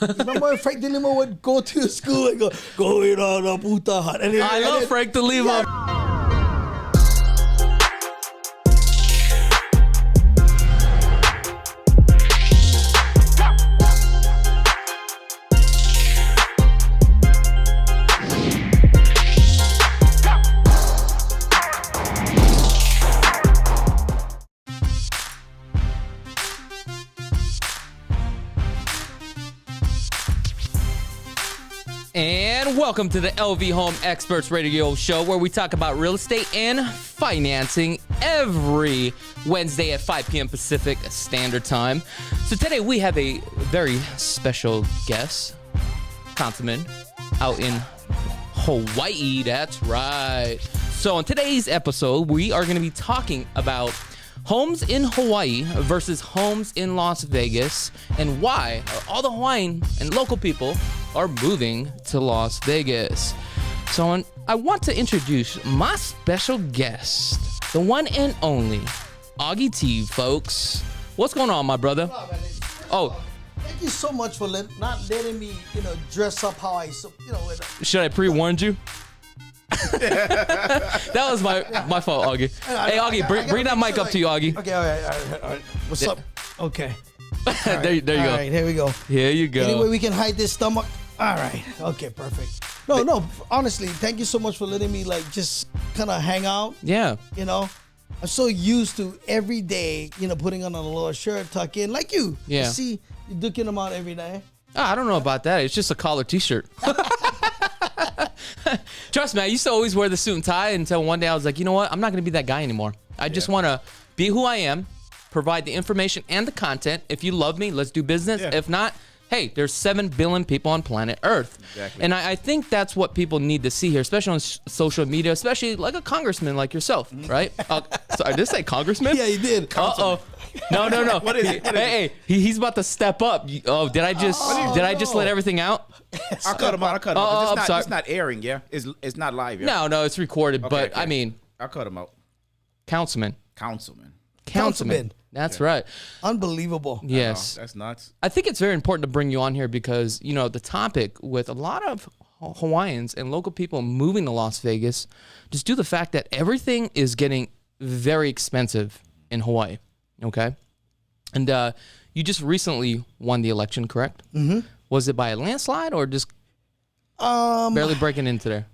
Remember Frank De Lima would go to school and go in on a putahan. I love Frank De Lima. Yeah. And welcome to the LV Home Experts Radio Show, where we talk about real estate and financing every Wednesday at 5 p.m. Pacific Standard Time. So today we have a very special guest, Councilman out in Hawaii. That's right. So on today's episode, we are going to be talking about homes in Hawaii versus homes in Las Vegas, and why all the Hawaiian and local people are moving to Las Vegas. So I want to introduce my special guest, the one and only Augie T, folks. What's going on, my brother? Thank you so much for not letting me, dress up how I, Should I pre-warn you? That was my fault, Augie. Hey, Augie, bring that mic up to you, Augie. Okay, all right. What's up? Okay. There you go. All right, here we go. Here you go. Anyway, we can hide this stomach. All right. Okay, perfect. No, honestly, thank you so much for letting me, just kind of hang out. Yeah. I'm so used to every day, putting on a little shirt, tuck in, like you. Yeah. I see you duking them out every day. I don't know about that. It's just a collar t-shirt. Trust me, I used to always wear the suit and tie until one day I was like, you know what? I'm not going to be that guy anymore. I just want to be who I am, provide the information and the content. If you love me, let's do business. Yeah. If not, hey, there's 7 billion people on planet Earth. Exactly. And I think that's what people need to see here, especially on social media, especially like a congressman like yourself, right? Sorry, did I say congressman? Yeah, you did. Uh-oh. No. What is it? Hey, he's about to step up. Oh, did I just let everything out? I'll cut him out. I'm sorry. It's not airing, yeah? It's not live, yeah? No, it's recorded, but okay. I mean. I'll cut him out. Councilman. That's right. Unbelievable. Yes. That's nuts. I think it's very important to bring you on here because, the topic with a lot of Hawaiians and local people moving to Las Vegas, just due to the fact that everything is getting very expensive in Hawaii, okay? And you just recently won the election, correct? Mm-hmm. Was it by a landslide or just barely breaking into there?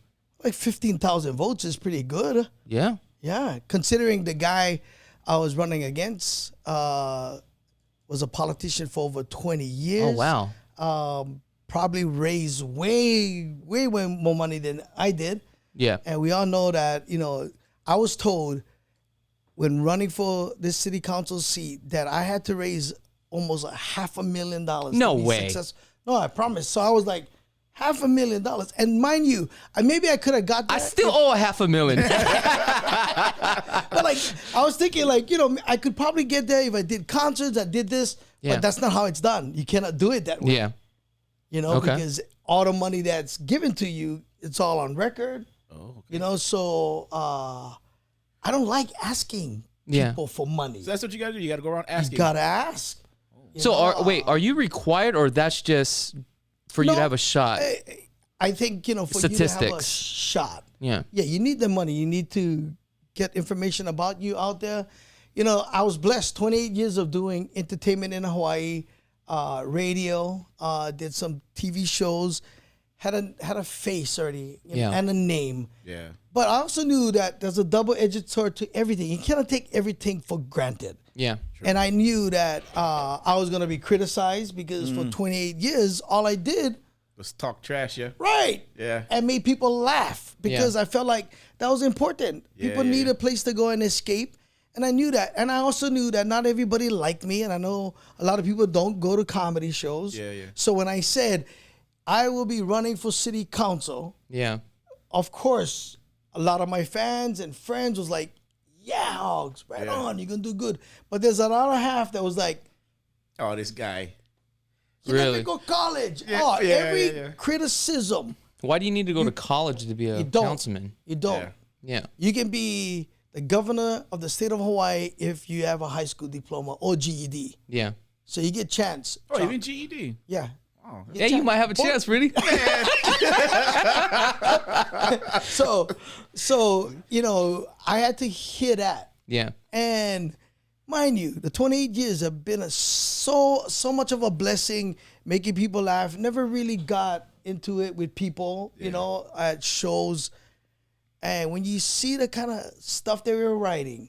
Like 15,000 votes is pretty good. Yeah. Yeah, considering the guy I was running against was a politician for over 20 years. Oh, wow. Probably raised way more money than I did. Yeah. And we all know that, I was told when running for this city council seat that I had to raise almost $500,000. No way. No, I promise. So I was like, $500,000. And mind you, maybe I could have got that. I still owe $500,000. But I was thinking I could probably get there if I did concerts, I did this, but that's not how it's done. You cannot do it that way. Yeah. Because all the money that's given to you, it's all on record. Oh, okay. So I don't like asking people for money. So that's what you got to do. You got to go around asking. You got to ask. So are you required or that's just for you to have a shot? I think, for statistics. you to have a shot. Yeah. Yeah, you need the money. You need to get information about you out there. I was blessed, 28 years of doing entertainment in Hawaii, radio, did some TV shows, had a face already and a name. Yeah. But I also knew that there's a double-edged sword to everything. You cannot take everything for granted. Yeah. True. And I knew that I was going to be criticized because for 28 years, all I did was talk trash, yeah? Right. Yeah. And made people laugh because I felt like that was important. People need a place to go and escape. And I knew that. And I also knew that not everybody liked me. And I know a lot of people don't go to comedy shows. Yeah. So when I said, I will be running for city council. Yeah. Of course, a lot of my fans and friends was like, yeah, Hogs, right on, you're going to do good. But there's another half that was like, oh, this guy. You have to go to college. Yeah, every criticism. Why do you need to go to college to be a councilman? You don't. Yeah. You can be the governor of the state of Hawaii if you have a high school diploma or GED. Yeah. So you get chance. Oh, even GED? Yeah. Oh, yeah, you might have a chance, really. So I had to hear that. Yeah. And mind you, the 28 years have been so much of a blessing, making people laugh. Never really got into it with people, at shows. And when you see the kind of stuff they were writing,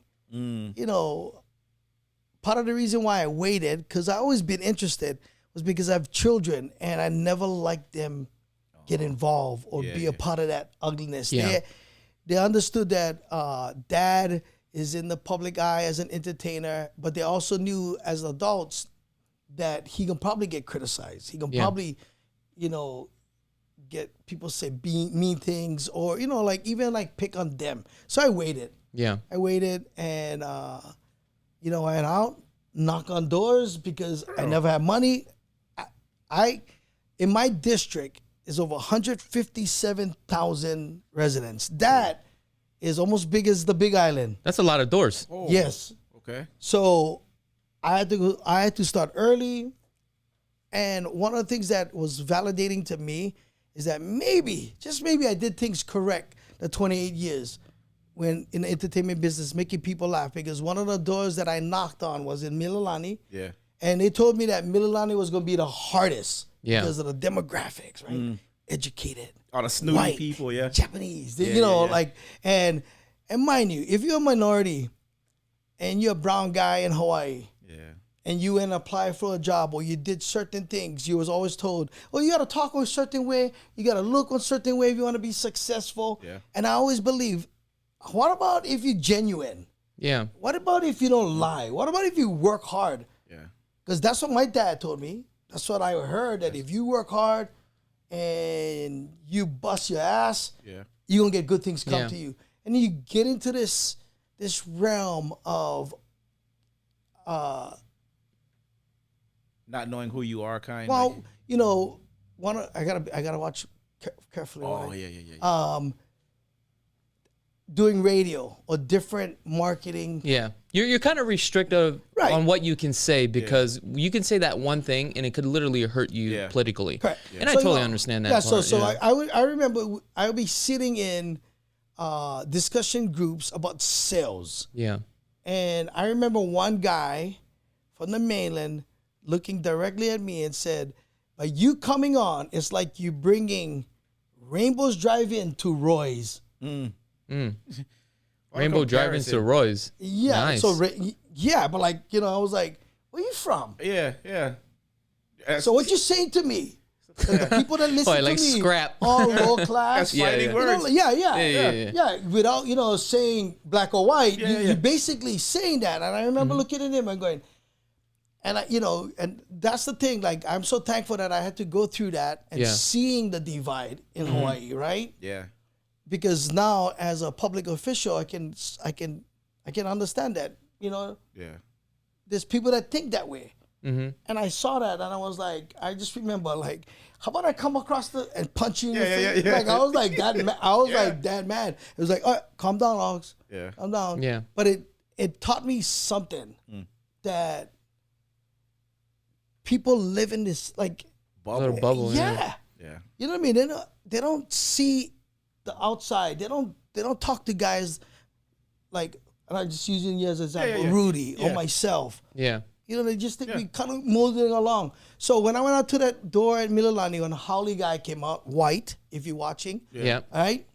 part of the reason why I waited, because I always been interested, was because I have children and I never liked them get involved or be a part of that ugliness. Yeah. They understood that dad is in the public eye as an entertainer, but they also knew as adults that he can probably get criticized. He can probably, get people say mean things or, even pick on them. So I waited. Yeah. I waited and, I went out, knock on doors because I never had money. In my district is over 157,000 residents. That is almost big as the Big Island. That's a lot of doors. Oh, yes. Okay. So I had to start early. And one of the things that was validating to me is that maybe, just maybe, I did things correct the 28 years when in the entertainment business, making people laugh. Because one of the doors that I knocked on was in Mililani. Yeah. And they told me that Mililani was going to be the hardest because of the demographics, right? Educated. All the snooty white, people, yeah. Japanese. Yeah. And mind you, if you're a minority and you're a brown guy in Hawaii, and you went and applied for a job or you did certain things, you was always told, you got to talk a certain way, you got to look a certain way if you want to be successful. Yeah. And I always believe, what about if you're genuine? Yeah. What about if you don't lie? What about if you work hard? Yeah. Because that's what my dad told me. That's what I heard, that if you work hard and you bust your ass, you're going to get good things come to you. And then you get into this realm of not knowing who you are, kind. Well, I gotta watch carefully. Oh, yeah. Doing radio or different marketing. Yeah. You're kind of restrictive on what you can say because you can say that one thing and it could literally hurt you politically. Correct. And I totally understand that. Yeah, part. I remember I would be sitting in discussion groups about sales. Yeah. And I remember one guy from the mainland looking directly at me and said, by you coming on, it's like you bringing Rainbow's Drive-In to Roy's. Rainbow Drive-In to Roy's. Yeah. Nice. So, but I was like, where you from? Yeah. So what you saying to me? The people that listen to me, scrap. all low class. That's fighting words. Yeah. Without saying black or white, you're basically saying that. And I remember looking at him and going, and and that's the thing. Like, I'm so thankful that I had to go through that and seeing the divide in Hawaii, right? Yeah. Because now, as a public official, I can understand that. There's people that think that way. Mm-hmm. And I saw that, and I was like, I just remember, like, how about I come across and punch you in the face? Yeah. Like, I was like that. Like that mad. It was like, all right, calm down, Augs. Yeah. Calm down. Yeah. But it taught me something that people live in this like bubble. Yeah. You know what I mean? They don't see the outside. They don't talk to guys like, and I'm just using you as an example, Rudy or myself. Yeah. They just think we kind of moving along. So when I went out to that door at Mililani, when the Howley guy came out, white, if you're watching, all right?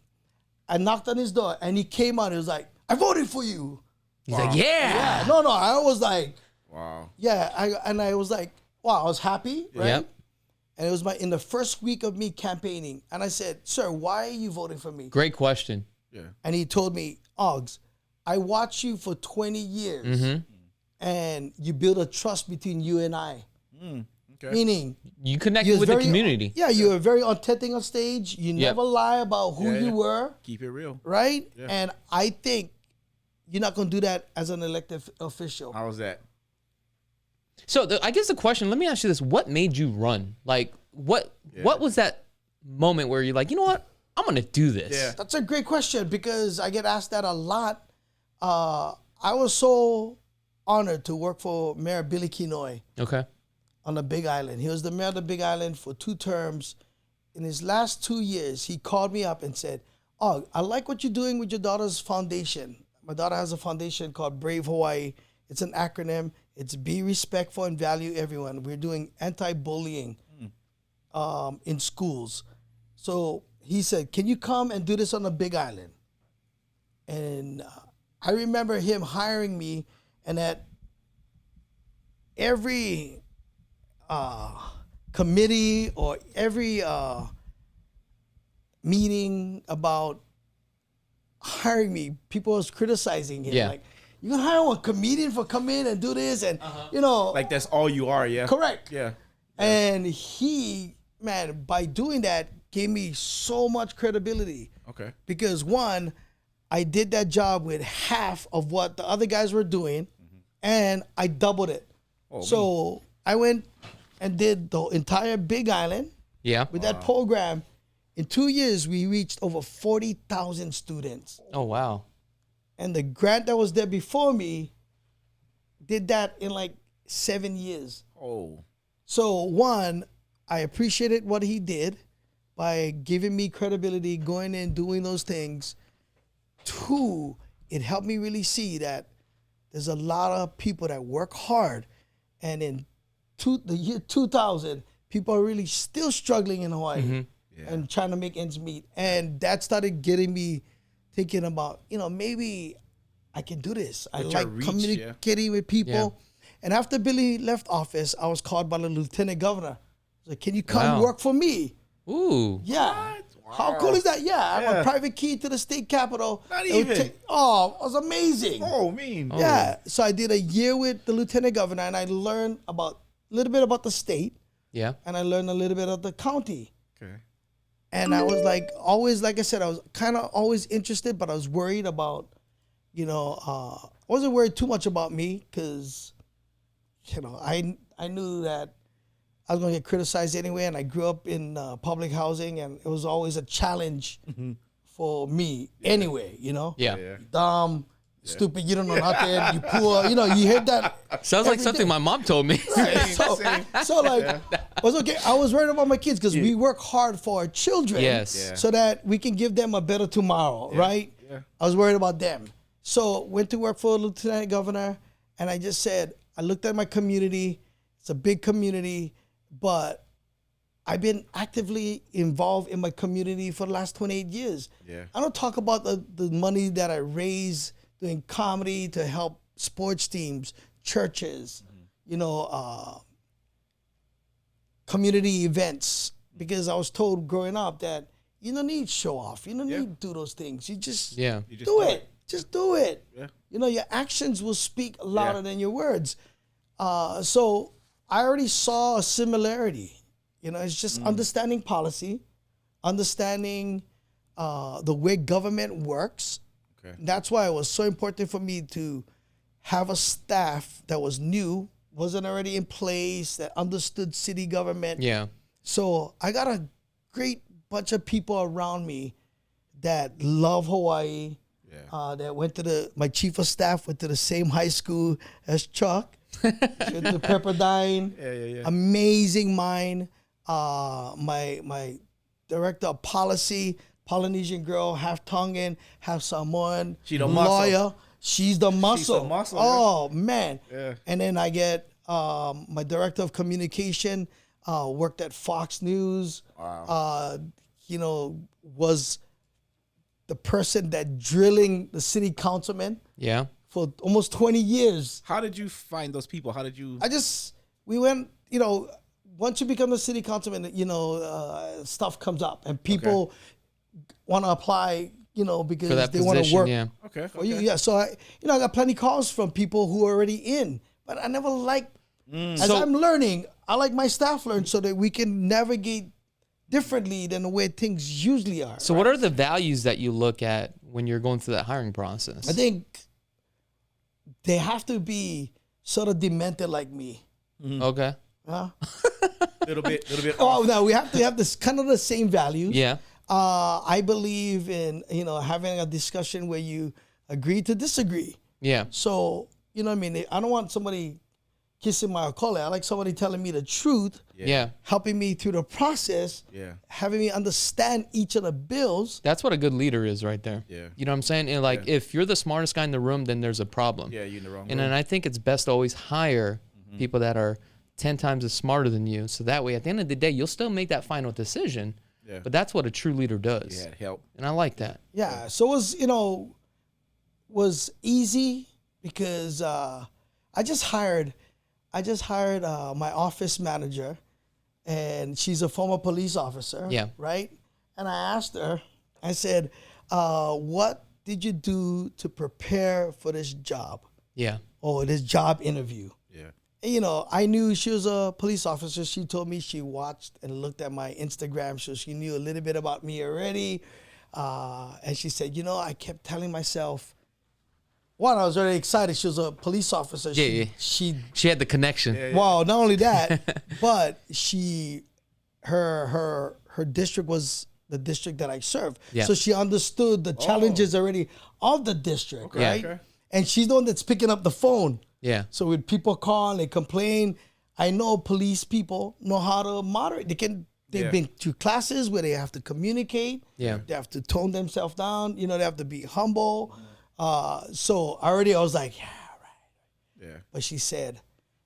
I knocked on his door, and he came out. He was like, "I voted for you." He's like, "Yeah." No, I was like, "Wow." Yeah, I was like, "Wow," I was happy, right? Yep. And it was in the first week of me campaigning, and I said, "Sir, why are you voting for me?" Great question. Yeah. And he told me, "Augs, I watched you for 20 years." Mm-hmm. And you build a trust between you and I. Okay. Meaning, you connected with the community. Yeah, you were very authentic on stage. You never lie about who you were. Keep it real. Right? Yeah. And I think you're not going to do that as an elected official. How was that? So I guess the question, let me ask you this. What made you run? Like, what was that moment where you're like, you know what? I'm going to do this. Yeah. That's a great question because I get asked that a lot. I was so honored to work for Mayor Billy Kinoy. Okay. on the Big Island. He was the mayor of the Big Island for 2 terms. In his last 2 years, he called me up and said, "Oh, I like what you're doing with your daughter's foundation. My daughter has a foundation called Brave Hawaii. It's an acronym. It's Be Respectful and Value Everyone. We're doing anti-bullying in schools." So he said, "Can you come and do this on the Big Island?" And I remember him hiring me, and at every committee or every meeting about hiring me, people was criticizing him. Yeah. Like, you gonna hire a comedian for come in and do this, and you know, Like that's all you are, yeah. correct. Yeah. And he, man, by doing that, gave me so much credibility. Okay. Because one, I did that job with half of what the other guys were doing, and I doubled it. Oh, So I went and did the entire Big Island Yeah. with that program. In 2 years, we reached over 40,000 students. Oh, wow. And the grant that was there before me did that in like 7 years. Oh. So one, I appreciated what he did by giving me credibility, going in, doing those things. 2, it helped me really see that there's a lot of people that work hard. And in the year 2000, people are really still struggling in Hawaii and trying to make ends meet. And that started getting me thinking about, maybe I can do this. I With your like reach, communicating with people. Yeah. And after Billy left office, I was called by the lieutenant governor. He's like, "Can you come Wow. work for me?" Ooh. Yeah. How cool is that? Yeah, I have Yeah. a private key to the state capitol. Not It would even. it was amazing. Oh, mean. Yeah. So I did a year with the lieutenant governor, and I learned a little bit about the state, Yeah. and I learned a little bit of the county. Okay. And I was like, always, like I said, I was kind of always interested, but I was worried about, I wasn't worried too much about me because, I knew that I was going to get criticized anyway, and I grew up in public housing, and it was always a challenge for me anyway, Yeah. Yeah. Dumb, stupid, you don't know nothing, you poor, you heard that. Sounds like every something day. my mom told me. So like, it was okay. I was worried about my kids because we work hard for our children Yes. Yeah. so that we can give them a better tomorrow, right? Yeah. I was worried about them. So went to work for a lieutenant governor, and I just said, I looked at my community. It's a big community, but I've been actively involved in my community for the last 28 years. Yeah. I don't talk about the money that I raise doing comedy to help sports teams, churches, community events, because I was told growing up that you don't need show off. You don't need to do those things. You just, Yeah. You just do it. Just do it. Yeah. Your actions will speak louder than your words. So I already saw a similarity. It's just understanding policy, understanding the way government works. Okay. That's why it was so important for me to have a staff that was new, wasn't already in place, that understood city government. Yeah. So I got a great bunch of people around me that love Hawaii. Yeah. That my chief of staff went to the same high school as Chuck. She went to Pepperdine. Yeah. Amazing mind. My director of policy, Polynesian girl, half Tongan, half Samoan, She the lawyer. muscle. She's the muscle. muscle, Oh man. Yeah. And then I get my director of communication, worked at Fox News. Wow. Was the person that drilling the city councilman Yeah. for almost 20 years. How did you find those people? How did you? We went, once you become the city councilman, stuff comes up and people want to apply, because For that they want to position, work. yeah. Okay. For you. Yeah. So I got plenty calls from people who are already in, but I never liked, as So- I'm learning, I like my staff learn so that we can navigate differently than the way things usually are. So what are the values that you look at when you're going through that hiring process? I think they have to be sort of demented like me. Okay. Huh? little bit. Oh, no, we have to have this kind of the same values. Yeah. I believe in, having a discussion where you agree to disagree. Yeah. So, I don't want somebody, kissing my akole. I like somebody telling me the truth. Yeah. Helping me through the process. Yeah. Having me understand each of the bills. That's what a good leader is right there. Yeah. You know what I'm saying? And like, if you're the smartest guy in the room, then there's a problem. Yeah, you're in the wrong And room. then I think it's best to always hire people that are 10 times as smarter than you. So that way, at the end of the day, you'll still make that final decision. Yeah. But that's what a true leader does. Yeah, help. And I like that. Yeah. So it was, was easy because I just hired my office manager, and she's a former police officer. Yeah. Right. And I asked her, I said, what did you do to prepare for this job Yeah. or this job interview? Yeah. And, I knew she was a police officer. She told me she watched and looked at my Instagram, so she knew a little bit about me already. And she said, I kept telling myself, one, I was very excited. She was a police officer. She had the connection. Well, not only that, but her district was the district that I serve. Yeah. So she understood the challenges already of the district, right? Okay. And she's the one that's picking up the phone. Yeah. So when people call and they complain, I know police people know how to moderate. They've been to classes where they have to communicate. Yeah. They have to tone themselves down. They have to be humble. So already I was like, yeah, right. Yeah. But she said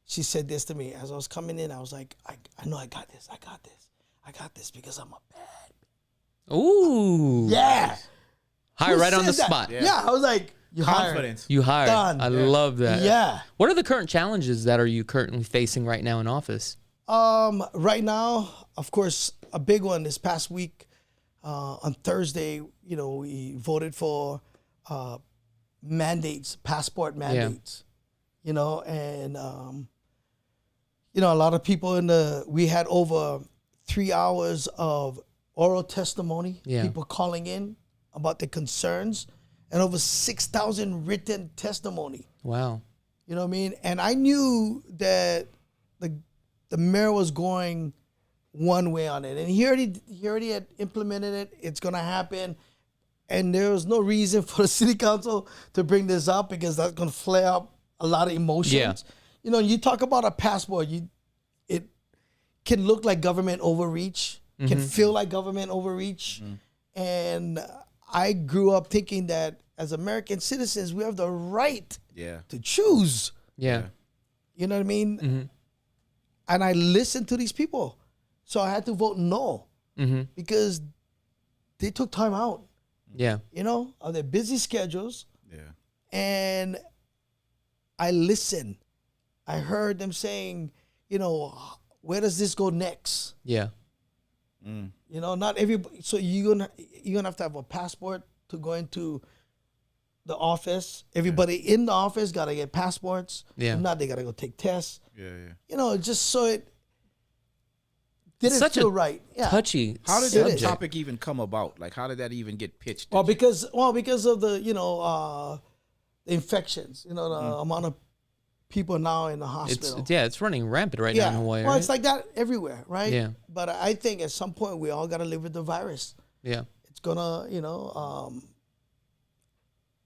this to me as I was coming in. I was like, I know I got this. I got this because I'm a bad. Ooh. Yeah. Hire Who right on the said that? spot. Yeah. I was like, you hired. Confidence. You hired. Done. I love that. Yeah. What are the current challenges that are you currently facing right now in office? Right now, of course, a big one this past week, on Thursday, we voted for mandates, passport mandates, and a lot of people we had over 3 hours of oral testimony, people calling in about the concerns, and over 6,000 written testimony. Wow. You know what I mean? And I knew that the mayor was going one way on it, and he already had implemented it. It's gonna happen, and there was no reason for the city council to bring this up because that's gonna flare up a lot of emotions. Yeah. You talk about a passport, it can look like government overreach, can feel like government overreach, and I grew up thinking that as American citizens, we have the right to choose. Yeah. You know what I mean? And I listened to these people. So I had to vote no because they took time out, Yeah. of their busy schedules. Yeah. And I listened. I heard them saying, where does this go next? Yeah. Not everybody. So you're gonna have to have a passport to go into the office. Everybody in the office gotta get passports. Yeah. If not, they gotta go take tests. Yeah. Just so it didn't Such feel a right. Yeah. Touchy. How did Subject. that topic even come about? Like, how did that even get pitched? Well, because of the the infections. The amount of people now in the hospital. It's running rampant right now in Hawaii. Well, right? it's like that everywhere, right? Yeah. But I think at some point we all got to live with the virus. Yeah. It's gonna,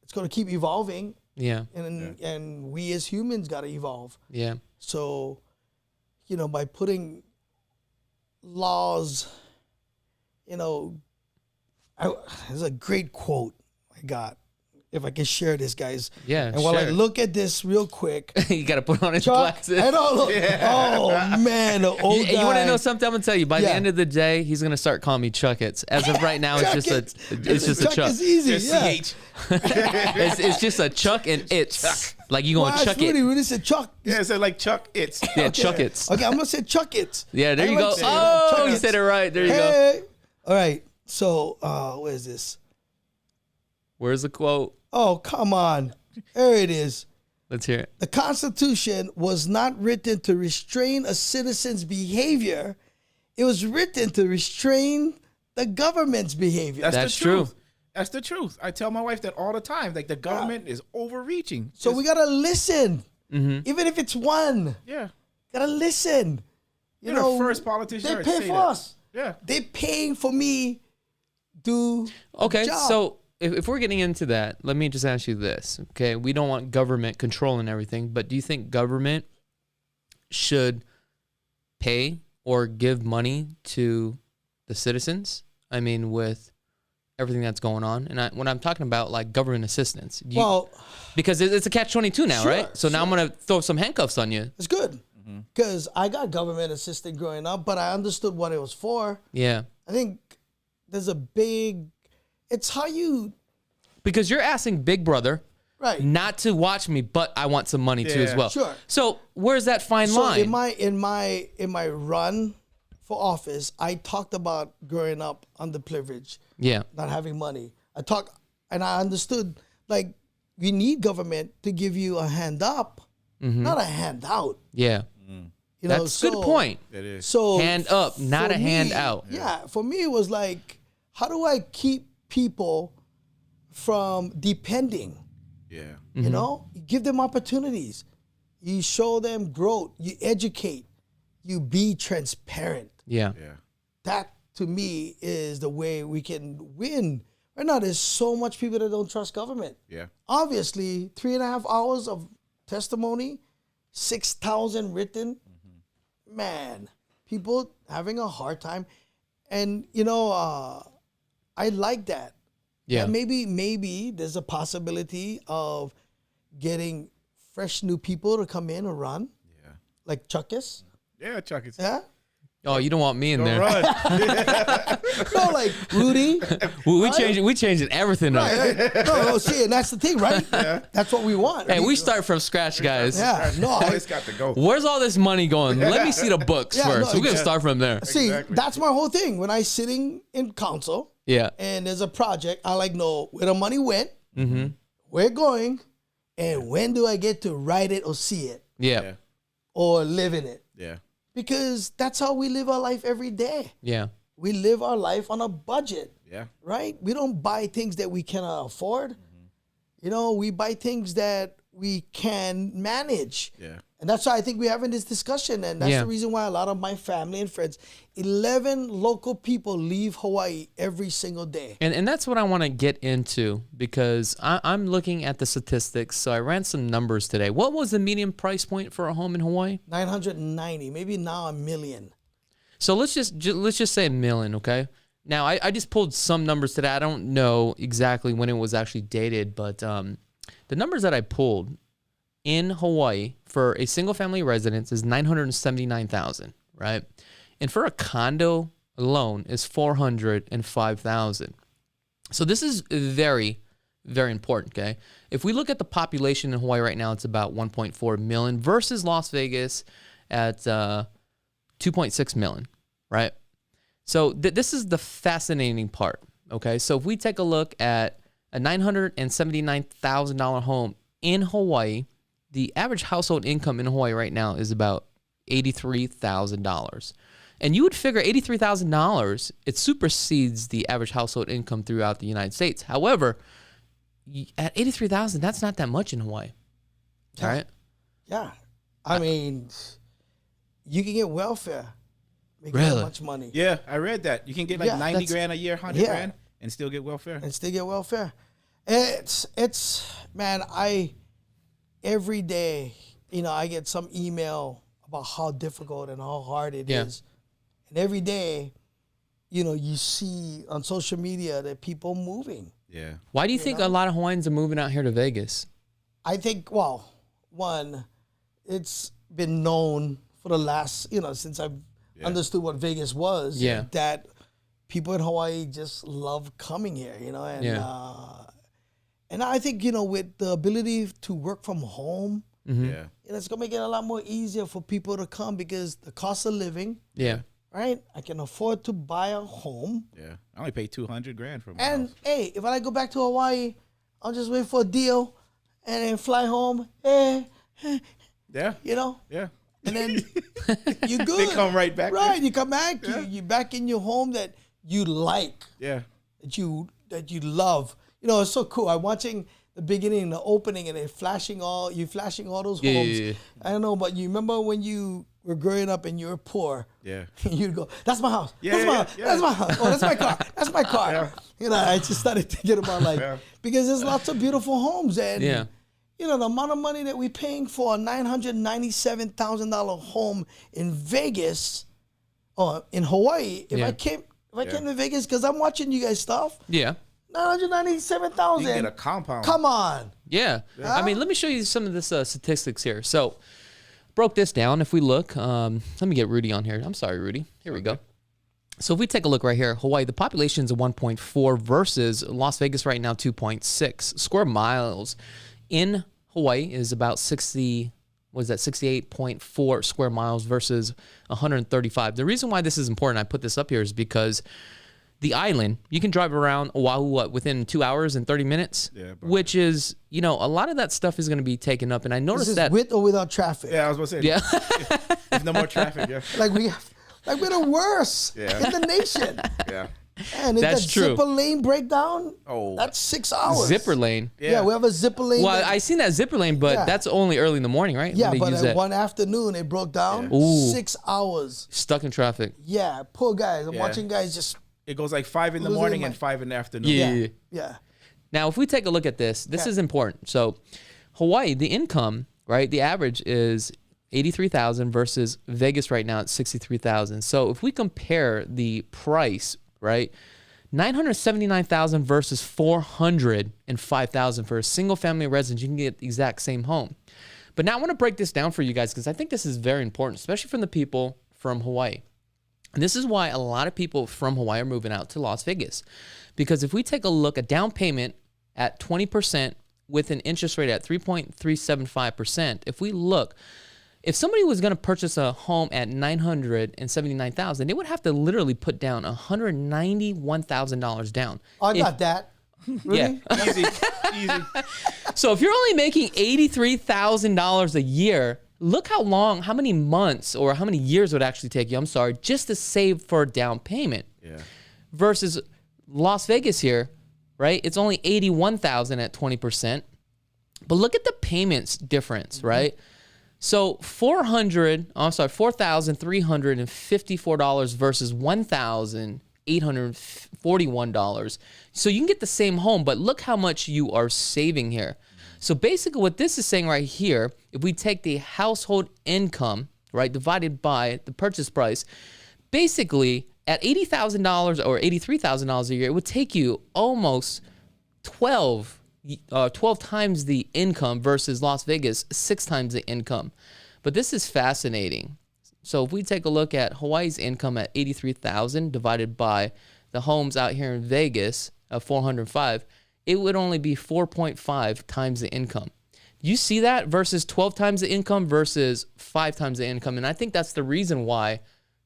it's gonna keep evolving, Yeah. and we as humans got to evolve. Yeah. So, by putting laws, there's a great quote I got. If I can share this, guys. Yeah. And while I share. look at this real quick, You got to put on his Chuck, glasses. I don't look. Oh man, the old guy. You want to know something? I'm gonna tell you. By the Yeah. end of the day, he's gonna start calling me Chakits. As of right now, it's just a Chuck. It's easy. Just Yeah. CH. It's just a Chuck and it's like you Well, gonna that's chuck it. Rudy said Chuck. Yeah, it said like Chuck. It's Yeah, Chukits. Okay, I'm gonna say Chakits. Yeah, there I you like go. saying that. Oh, you Chakits. said it right. There you go. Hey. All right. So, where is this? Where's the quote? Oh, come on. There it is. Let's hear it. The Constitution was not written to restrain a citizen's behavior. It was written to restrain the government's behavior. That's the true. truth. That's the truth. I tell my wife that all the time. Like, the government is overreaching. So we gotta listen, even if it's one. Yeah. Gotta listen. You're the first politician they to pay say for that. us. Yeah. They paying for me. Do Okay, the job. so if we're getting into that, let me just ask you this. Okay, we don't want government controlling everything, but do you think government should pay or give money to the citizens. I mean, with everything that's going on. And when I'm talking about like government assistance, because it's a catch-22 now, right? So now I'm going to throw some handcuffs on you. It's good. Because I got government assistance growing up, but I understood what it was for. Yeah. I think there's it's how you... Because you're asking Big Brother not to watch me, but I want some money too as well. Sure. So where's that fine line? In my run for office, I talked about growing up underprivileged. Yeah. Not having money. I understood, like, we need government to give you a hand up, not a hand out. Yeah. You know, that's a good point. It is. So hand up, not a hand out. Yeah. For me, it was like, how do I keep people from depending? Yeah. You know, you give them opportunities. You show them growth. You educate. You be transparent. Yeah. Yeah. That, to me, is the way we can win. Right now, there's so much people that don't trust government. Yeah. Obviously, 3.5 hours of testimony, 6,000 written. Man, people having a hard time. And, you know, I like that. Yeah. And maybe there's a possibility of getting fresh new people to come in and run. Yeah. Like Chakits. Yeah, Chakits. Yeah. Oh, you don't want me in there. Run. No, like Rudy. We changing everything up. Right. No, see, and that's the thing, right? Yeah. That's what we want. Hey, we start from scratch, guys. Yeah, no, It's got to go. Where's all this money going? Let me see the books first. We're gonna start from there. See, Exactly. that's my whole thing. When I sitting in council, Yeah. and there's a project, I like know where the money went, where it going, and when do I get to write it or see it Yeah. or live in it? Yeah. Because that's how we live our life every day. Yeah. We live our life on a budget, Yeah. right? We don't buy things that we cannot afford. You know, we buy things that we can manage. Yeah. And that's why I think we're having this discussion. And that's the reason why a lot of my family and friends, 11 local people leave Hawaii every single day. And that's what I want to get into because I'm looking at the statistics. So I ran some numbers today. What was the median price point for a home in Hawaii? 990, maybe now $1 million. So let's just say $1 million, okay? Now I just pulled some numbers today. I don't know exactly when it was actually dated, but the numbers that I pulled in Hawaii for a single family residence is $979,000, right? And for a condo alone is $405,000. So this is very, very important, okay? If we look at the population in Hawaii right now, it's about 1.4 million versus Las Vegas at 2.6 million, right? So this is the fascinating part, okay? So if we take a look at a $979,000 home in Hawaii, the average household income in Hawaii right now is about $83,000. And you would figure $83,000, it supersedes the average household income throughout the United States. However, at $83,000, that's not that much in Hawaii. All right? Yeah. I mean, you can get welfare. Make Really? that much money. Yeah, I read that. You can get like Yeah, 90 grand a year, 100 Yeah. grand, and still get welfare. And still get welfare. Man, every day, you know, I get some email about how difficult and how hard it is. And every day, you know, you see on social media that people moving. Yeah. Why do you think a lot of Hawaiians are moving out here to Vegas? I think, well, one, it's been known for the last, you know, since I've understood what Vegas was, that people in Hawaii just love coming here, you know, and I think, you know, with the ability to work from home, Yeah. you know, it's going to make it a lot more easier for people to come because the cost of living, right? I can afford to buy a home. Yeah. I only pay 200 grand for my And, house. hey, if I go back to Hawaii, I'll just wait for a deal and then fly home. Hey, Yeah. you know? Yeah. And then you're good. They come right back. Right, you come back. You're back in your home that you like, Yeah. that you love. You know, it's so cool. I'm watching the beginning, the opening, and they're flashing all those homes. Yeah. I don't know, but you remember when you were growing up and you were poor? Yeah. You'd go, that's my house. Yeah, That's my yeah, house. yeah. That's my house. Oh, that's my car. That's my car. Yeah. You know, I just started thinking about like, Yeah. because there's lots of beautiful homes and you know, the amount of money that we're paying for a $997,000 home in Vegas or in Hawaii. If I came to Vegas, because I'm watching you guys stuff. Yeah. $997,000. You get a compound. Come on. Yeah. I mean, let me show you some of this statistics here. So, broke this down. If we look, let me get Rudy on here. I'm sorry, Rudy. Here we go. So if we take a look right here, Hawaii, the population is 1.4 versus Las Vegas right now, 2.6. Square miles in Hawaii is about 68.4 square miles versus 135. The reason why this is important, I put this up here, is because the island, you can drive around Oahu within 2 hours and 30 minutes, which is, you know, a lot of that stuff is going to be taken up. And I noticed that with or without traffic. Yeah, I was going to say. Yeah. If no more traffic, Like we're the worst in the nation. Yeah. And if That's that true. zipper lane breakdown, that's 6 hours. Zipper lane. Yeah, we have a zipper lane. Well, I seen that zipper lane, but that's only early in the morning, right? Yeah, but at one afternoon it broke down. 6 hours. Stuck in traffic. Yeah, poor guys. I'm watching guys just. It goes like 5 in the morning and 5 in the afternoon. Yeah. Now, if we take a look at this is important. So, Hawaii, the income, right? The average is 83,000 versus Vegas right now at 63,000. So, if we compare the price, right? 979,000 versus 405,000 for a single family residence, you can get the exact same home. But now I want to break this down for you guys because I think this is very important, especially from the people from Hawaii. And this is why a lot of people from Hawaii are moving out to Las Vegas. Because if we take a look, a down payment at 20% with an interest rate at 3.375%, if we look, if somebody was going to purchase a home at $979,000, they would have to literally put down $191,000 down. I got that. Really? Yeah. Easy. So if you're only making $83,000 a year, look how many months or how many years it would actually take you, just to save for a down payment. Yeah. Versus Las Vegas here, right? It's only $81,000 at 20%. But look at the payments difference, right? So $4,354 versus $1,841. So you can get the same home, but look how much you are saving here. So basically what this is saying right here, if we take the household income, right, divided by the purchase price, basically at $80,000 or $83,000 a year, it would take you almost 12 times the income versus Las Vegas, 6 times the income. But this is fascinating. So if we take a look at Hawaii's income at $83,000 divided by the homes out here in Vegas of 405, it would only be 4.5 times the income. You see that versus 12 times the income versus 5 times the income. And I think that's the reason why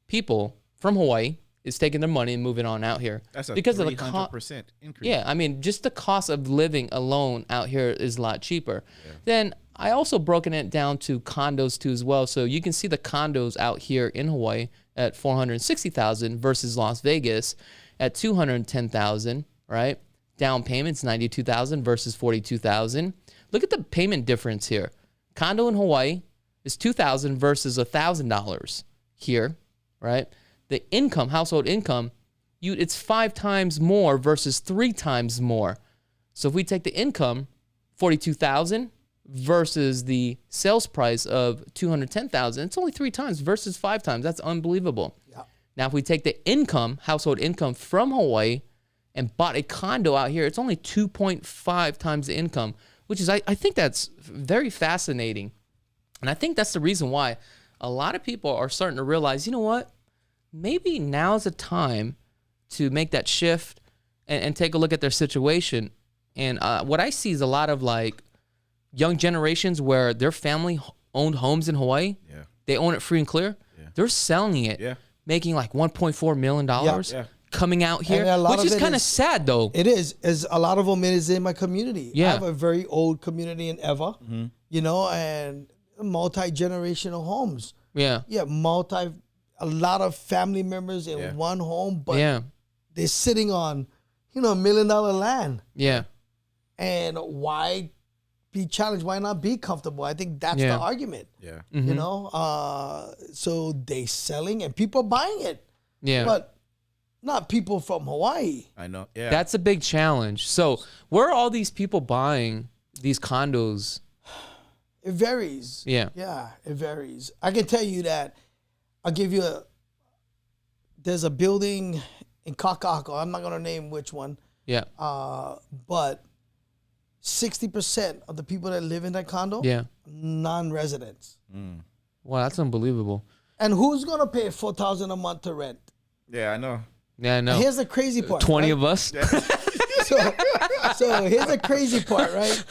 people from Hawaii is taking their money and moving on out here. That's a because 300% increase. Yeah, I mean, just the cost of living alone out here is a lot cheaper. Then I also broken it down to condos too as well. So you can see the condos out here in Hawaii at $460,000 versus Las Vegas at $210,000, right? Down payments $92,000 versus $42,000. Look at the payment difference here. Condo in Hawaii is $2,000 versus $1,000 here, right? The income, household income, it's 5 times more versus 3 times more. So if we take the income, $42,000 versus the sales price of $210,000, it's only 3 times versus 5 times. That's unbelievable. Yeah. Now, if we take the income, household income from Hawaii and bought a condo out here, it's only 2.5 times the income, which is, I think that's very fascinating. And I think that's the reason why a lot of people are starting to realize, you know what? Maybe now's the time to make that shift and take a look at their situation. And what I see is a lot of like young generations where their family owned homes in Hawaii. Yeah. They own it free and clear. Yeah. They're selling it, making like $1.4 million coming out here, which is kind of sad though. It is. As a lot of them is in my community. Yeah. I have a very old community in Eva, you know, and multi-generational homes. Yeah. Yeah, a lot of family members in one home, but they're sitting on, $1 million land. Yeah. And why be challenged? Why not be comfortable? I think that's the argument. Yeah. Mm-hmm. You know, so they selling and people buying it. Yeah. But not people from Hawaii. I know. Yeah. That's a big challenge. So where are all these people buying these condos It varies. Yeah. Yeah, it varies. I can tell you that. I'll give you there's a building in Kakako. I'm not going to name which one. Yeah. But 60% of the people that live in that condo, non-residents. Wow, that's unbelievable. And who's going to pay $4,000 a month to rent? Yeah, I know. Yeah, I know. Here's the crazy part. 20 of us. So here's the crazy part, right?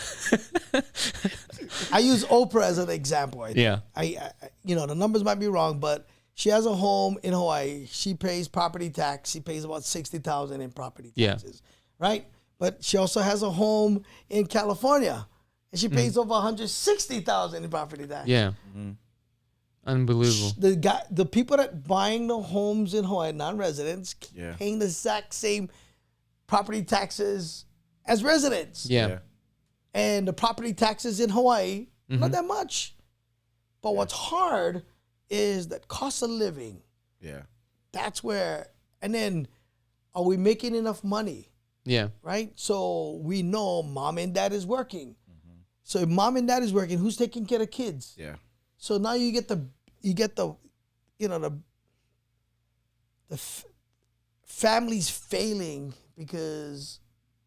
I use Oprah as an example. I think. Yeah. I the numbers might be wrong, but she has a home in Hawaii. She pays property tax. She pays about $60,000 in property taxes, right? But she also has a home in California, and she pays over $160,000 in property tax. Yeah. Unbelievable. The people that buying the homes in Hawaii, non-residents, paying the exact same property taxes as residents. Yeah. And the property taxes in Hawaii, not that much. But what's hard is that cost of living. Yeah. That's where, and then are we making enough money? Yeah. Right? So we know mom and dad is working. So if mom and dad is working, who's taking care of kids? Yeah. So now you get the families failing because,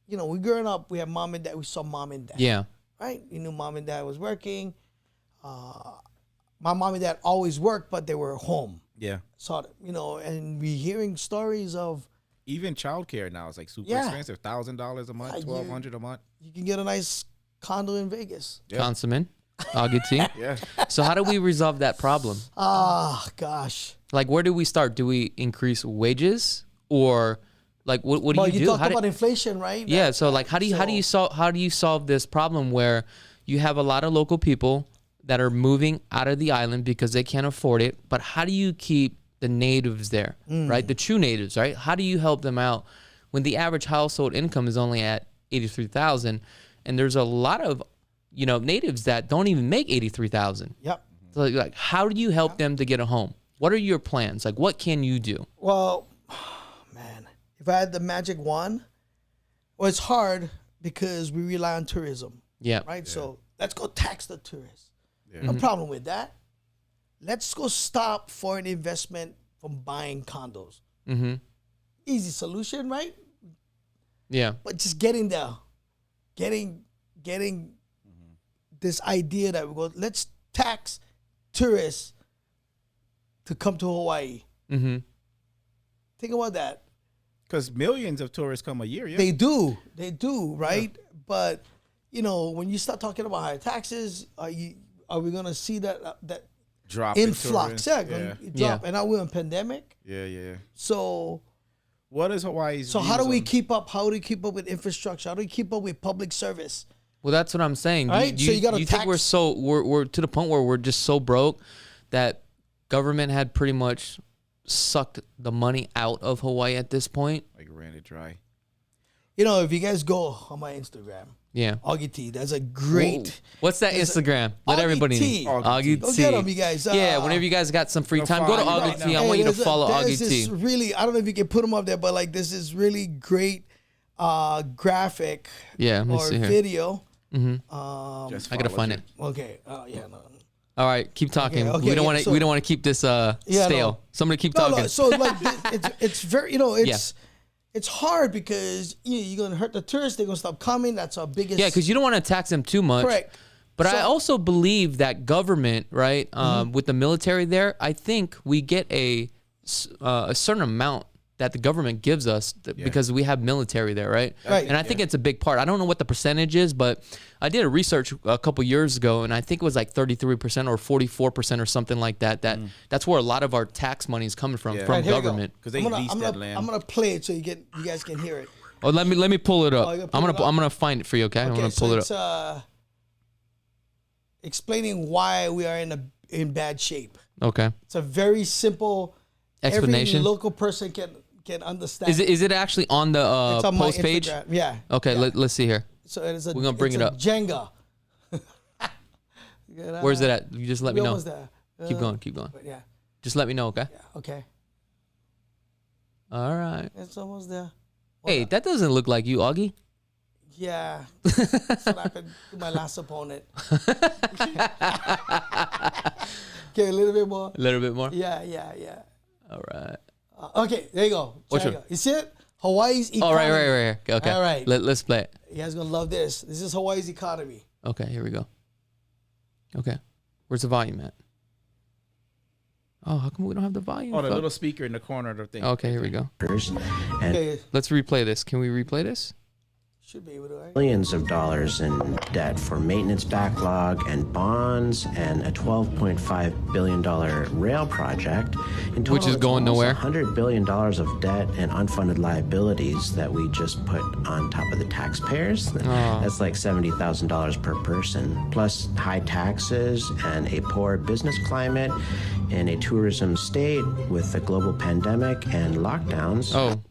we growing up, we have mom and dad, we saw mom and dad. Yeah. Right? You knew mom and dad was working. My mom and dad always worked, but they were home. Yeah. So, and we hearing stories of. Even childcare now is like super expensive. $1,000 a month, $1,200 a month. You can get a nice condo in Vegas. Yeah. Councilman, Augie T. Yeah. So how do we resolve that problem? Gosh. Like, where do we start? Do we increase wages, or like what do you do? You talk about inflation, right? Yeah. So like, how do you solve this problem where you have a lot of local people that are moving out of the island because they can't afford it, but how do you keep the natives there, right? The true natives, right? How do you help them out when the average household income is only at $83,000, and there's a lot of natives that don't even make $83,000. Yep. So like, how do you help them to get a home? What are your plans? Like, what can you do? Well, man, if I had the magic wand, it's hard because we rely on tourism. Yeah. Right. Yeah. So let's go tax the tourists. Yeah. No problem with that. Let's go stop foreign investment from buying condos. Easy solution, right? Yeah. But just getting this idea that let's tax tourists to come to Hawaii. Think about that. Because millions of tourists come a year. Yeah. They do, right? Yeah. But when you start talking about higher taxes, are we gonna see that drop influx? Yeah, drop. And now we're in pandemic. Yeah. So what is Hawaii's? So how do we keep up? How do we keep up with infrastructure? How do we keep up with public service? Well, that's what I'm saying. Right? Do you think we're to the point where we're just so broke that government had pretty much sucked the money out of Hawaii at this point? Like ran it dry. If you guys go on my Instagram, Augie T, that's a great. Whoa. What's that Instagram? Let everybody know. Augie T. Go get them, you guys. Whenever you guys got some free time, go to Augie T. I want you to follow Augie T. Really, I don't know if you can put them up there, but like this is really great graphic or video. I gotta find it. Okay. No. All right, keep talking. Okay, we don't want to keep this stale. No. Somebody keep talking. No, so like it's very it's hard because you're gonna hurt the tourists. They're gonna stop coming. That's our biggest. Yeah, because you don't want to tax them too much. Correct. But I also believe that government, right, with the military there, I think we get a certain amount that the government gives us because we have military there, right? Right. And I think it's a big part. I don't know what the percentage is, but I did a research a couple years ago, and I think it was like 33% or 44% or something like that. That's where a lot of our tax money is coming from government. Because they lease that land. I'm gonna play it so you guys can hear it. Oh, let me pull it up. I'm gonna find it for you, okay? I'm gonna pull it up. Explaining why we are in bad shape. Okay. It's a very simple explanation. Every local person can understand. Is it actually on the post page? Yeah. Okay, let's see here. So we're gonna bring it up. Jenga. Where's it at? You just let me know. There. Keep going. Yeah. Just let me know, okay? Yeah. Okay. All right. It's almost there. Hey, that doesn't look like you, Augie. Yeah, that's what happened to my last opponent. Okay, a little bit more. A little bit more? Yeah. All right. Okay, there you go. Which Jenga. one? You see it? Hawaii's economy. Oh, right here. Okay. All right. Let's play it. You guys gonna love this. This is Hawaii's economy. Okay, here we go. Okay. Where's the volume at? Oh, how come we don't have the volume? Oh, the little speaker in the corner of the thing. Okay, here we go. Okay, Let's replay this. Can we replay this? should be able to. Right? Millions of dollars in debt for maintenance backlog and bonds and a $12.5 billion rail project. In total, Which is it's going almost nowhere. $100 billion of debt and unfunded liabilities that we just put on top of the taxpayers. That's like $70,000 per person, plus high taxes and a poor business climate in a tourism state with the global pandemic and lockdowns. Oh.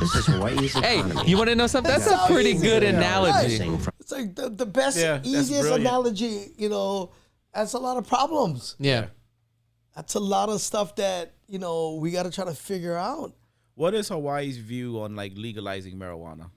This is Hawaii's Hey, economy. you want to know something? That's a pretty good analogy. It's like the best, Yeah, that's easiest brilliant. analogy. You know, that's a lot of problems. Yeah. That's a lot of stuff that we got to try to figure out. What is Hawaii's view on like legalizing marijuana?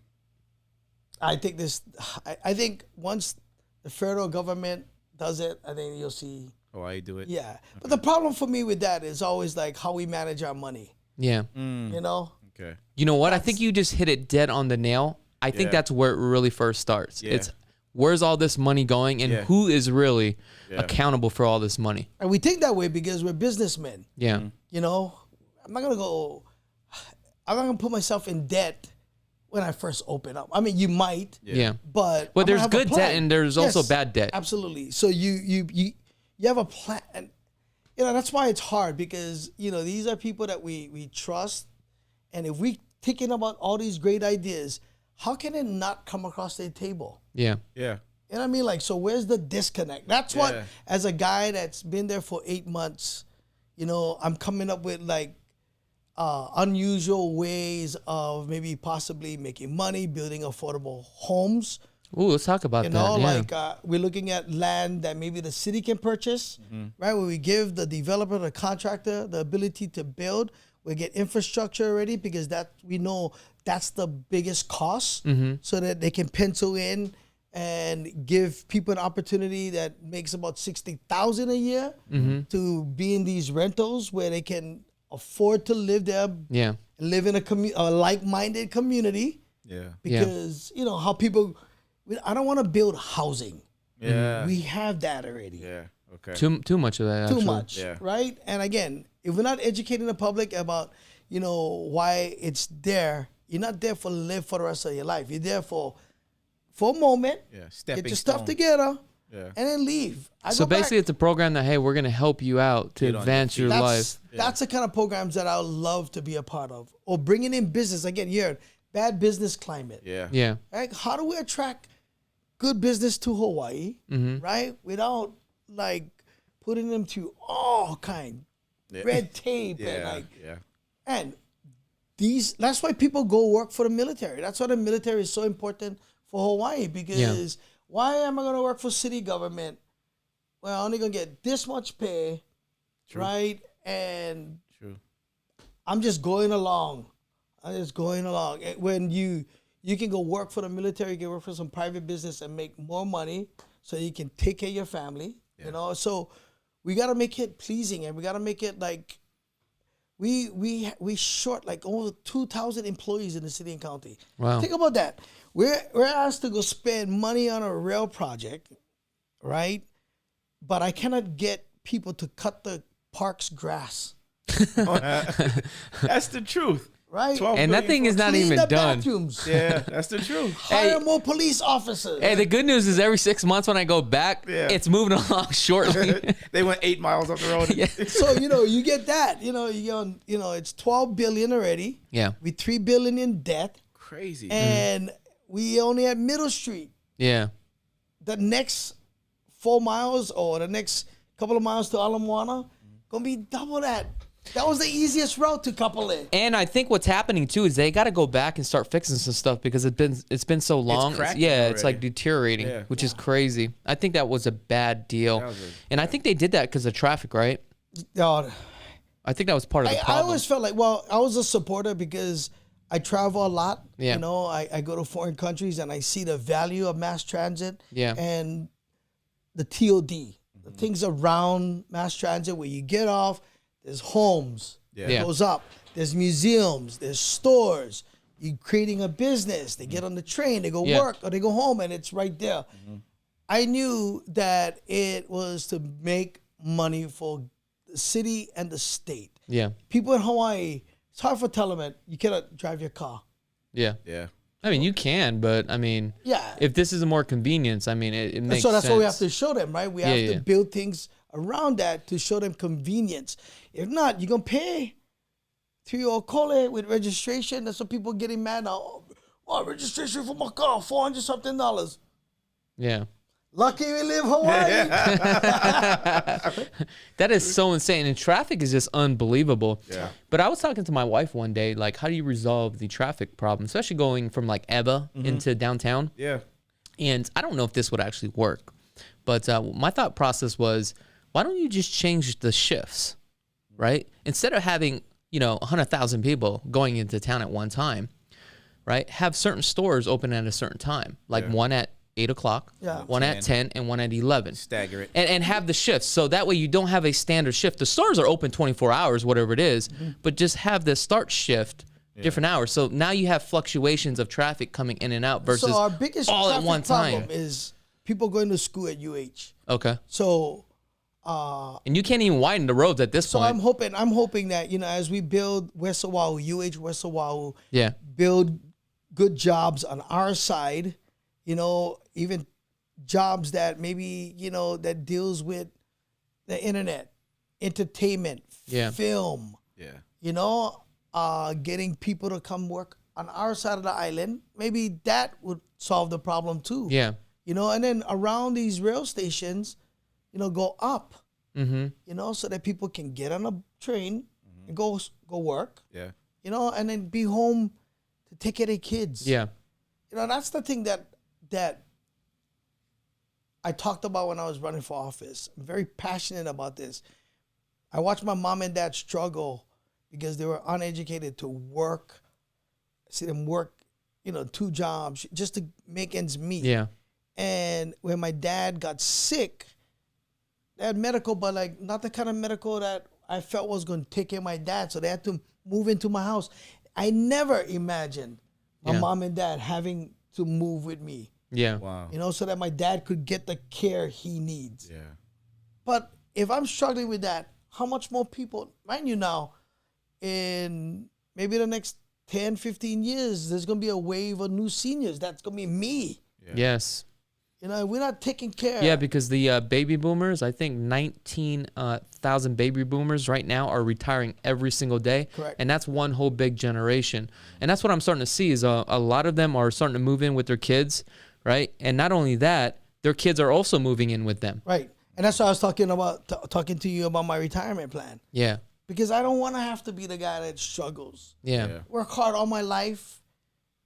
I think once the federal government does it, I think you'll see. Hawaii do it? Yeah, but the problem for me with that is always like how we manage our money. Yeah. You know. Okay. You know what? I think you just hit it dead on the nail. I think that's where it really first starts. Yeah. It's where's all this money going and who is really accountable for all this money? And we think that way because we're businessmen. Yeah. You know, I'm not gonna put myself in debt when I first open up. I mean, you might. Yeah. But Well, I'm gonna there's have a good plan. debt and there's also Yes, bad debt. Absolutely. So you have a plan. And, that's why it's hard because these are people that we trust, and if we thinking about all these great ideas, how can it not come across their table? Yeah. Yeah. You know what I mean? Like, so where's the disconnect? That's what, Yeah. as a guy that's been there for 8 months, I'm coming up with like unusual ways of maybe possibly making money, building affordable homes. Ooh, let's talk about that. Yeah. Like we're looking at land that maybe the city can purchase, right? Where we give the developer, the contractor, the ability to build. We get infrastructure already because we know that's the biggest cost, so that they can pencil in and give people an opportunity that makes about $60,000 a year to be in these rentals where they can afford to live there, live in a like-minded community. Yeah. Because how people. I don't want to build housing. Yeah. We have that already. Yeah. Okay. Too much of that. Too Actually. much. Yeah. Right? And again, if we're not educating the public about, why it's there, you're not there for live for the rest of your life. You're there for a moment, Yeah. get your stuff together, Yeah. and then leave. So basically, it's a program that, hey, we're going to help you out to Get on advance your your feet. life. That's the kind of programs that I would love to be a part of. Or bringing in business. Again, here, bad business climate. Yeah. Yeah. Right? How do we attract good business to Hawaii, right? Without like putting them through all kind red tape and that's why people go work for the military. That's why the military is so important for Hawaii because why am I going to work for city government? Well, I'm only going to get this much pay, right? And I'm just going along. And when you can go work for the military, you can work for some private business and make more money so you can take care of your family, So we got to make it pleasing and we got to make it like we short like over 2,000 employees in the city and county. Wow. Think about that. We're asked to go spend money on a rail project, right? But I cannot get people to cut the park's grass. That's the truth. Right? And that thing is not Clean even the done. bathrooms. Yeah, that's the truth. Hire more police officers. Hey, the good news is every 6 months when I go back, it's moving along shortly. They went 8 miles up the road. So you get that. It's $12 billion already. Yeah. We $3 billion in debt, Crazy. and we only at Middle Street. Yeah. The next 4 miles or the next couple of miles to Ala Moana gonna be double that. That was the easiest route to Kapolei. And I think what's happening too is they got to go back and start fixing some stuff because it's been so long. cracking It's like already. deteriorating, which is crazy. I think that was a bad deal, and I think they did that because of traffic, right? God, I think that was part of the I problem. always felt like, I was a supporter because I travel a lot. Yeah. You know, I go to foreign countries and I see the value of mass transit. Yeah. And the TOD, the things around mass transit where you get off, there's homes. Yeah. It goes up. There's museums. There's stores. You're creating a business. They get on the train. They go work or they go home and it's right there. I knew that it was to make money for the city and the state. Yeah. People in Hawaii, it's hard for them. You cannot drive your car. Yeah. Yeah. I mean, you can, but I mean, if this is a more convenience, I mean, it makes sense. So that's what we have to show them, right? We have to yeah. build things around that to show them convenience. If not, you're going to pay to your call with registration. That's what people getting mad now. Oh, registration for my car, $400-something. Yeah. Lucky we live Hawaii. That is so insane. And traffic is just unbelievable. Yeah. But I was talking to my wife one day, like, how do you resolve the traffic problem, especially going from like Eba into downtown? Yeah. And I don't know if this would actually work. But my thought process was, why don't you just change the shifts, right? Instead of having, 100,000 people going into town at one time, right? Have certain stores open at a certain time, like one at 8 o'clock, one at 10, and one at 11. Stagger it. And have the shifts. So that way you don't have a standard shift. The stores are open 24 hours, whatever it is, but just have the start shift different hours. So now you have fluctuations of traffic coming in and out versus So our biggest all at one time. problem is people going to school at UH. Okay. So and you can't even widen the roads at this so point. I'm hoping that, as we build West Oahu, UH West Oahu, build good jobs on our side, even jobs that maybe, that deals with the internet, entertainment, film, getting people to come work on our side of the island. Maybe that would solve the problem too. Yeah. And then around these rail stations, go up, so that people can get on a train and go work, and then be home to take care of their kids. Yeah. That's the thing that I talked about when I was running for office. I'm very passionate about this. I watched my mom and dad struggle because they were uneducated to work. See them work, 2 jobs just to make ends meet. Yeah. And when my dad got sick, they had medical, but like not the kind of medical that I felt was going to take care of my dad. So they had to move into my house. I never imagined my mom and dad having to move with me. Yeah. Wow. So that my dad could get the care he needs. Yeah. But if I'm struggling with that, how much more people, mind you now, in maybe the next 10, 15 years, there's going to be a wave of new seniors. That's going to be me. Yeah. Yes. We're not taking care. Yeah, because the baby boomers, I think 19,000 baby boomers right now are retiring every single day. Correct. And that's one whole big generation. And that's what I'm starting to see is a lot of them are starting to move in with their kids, right? And not only that, their kids are also moving in with them. Right. And that's why I was talking to you about my retirement plan. Yeah. Because I don't want to have to be the guy that struggles. Yeah. Work hard all my life,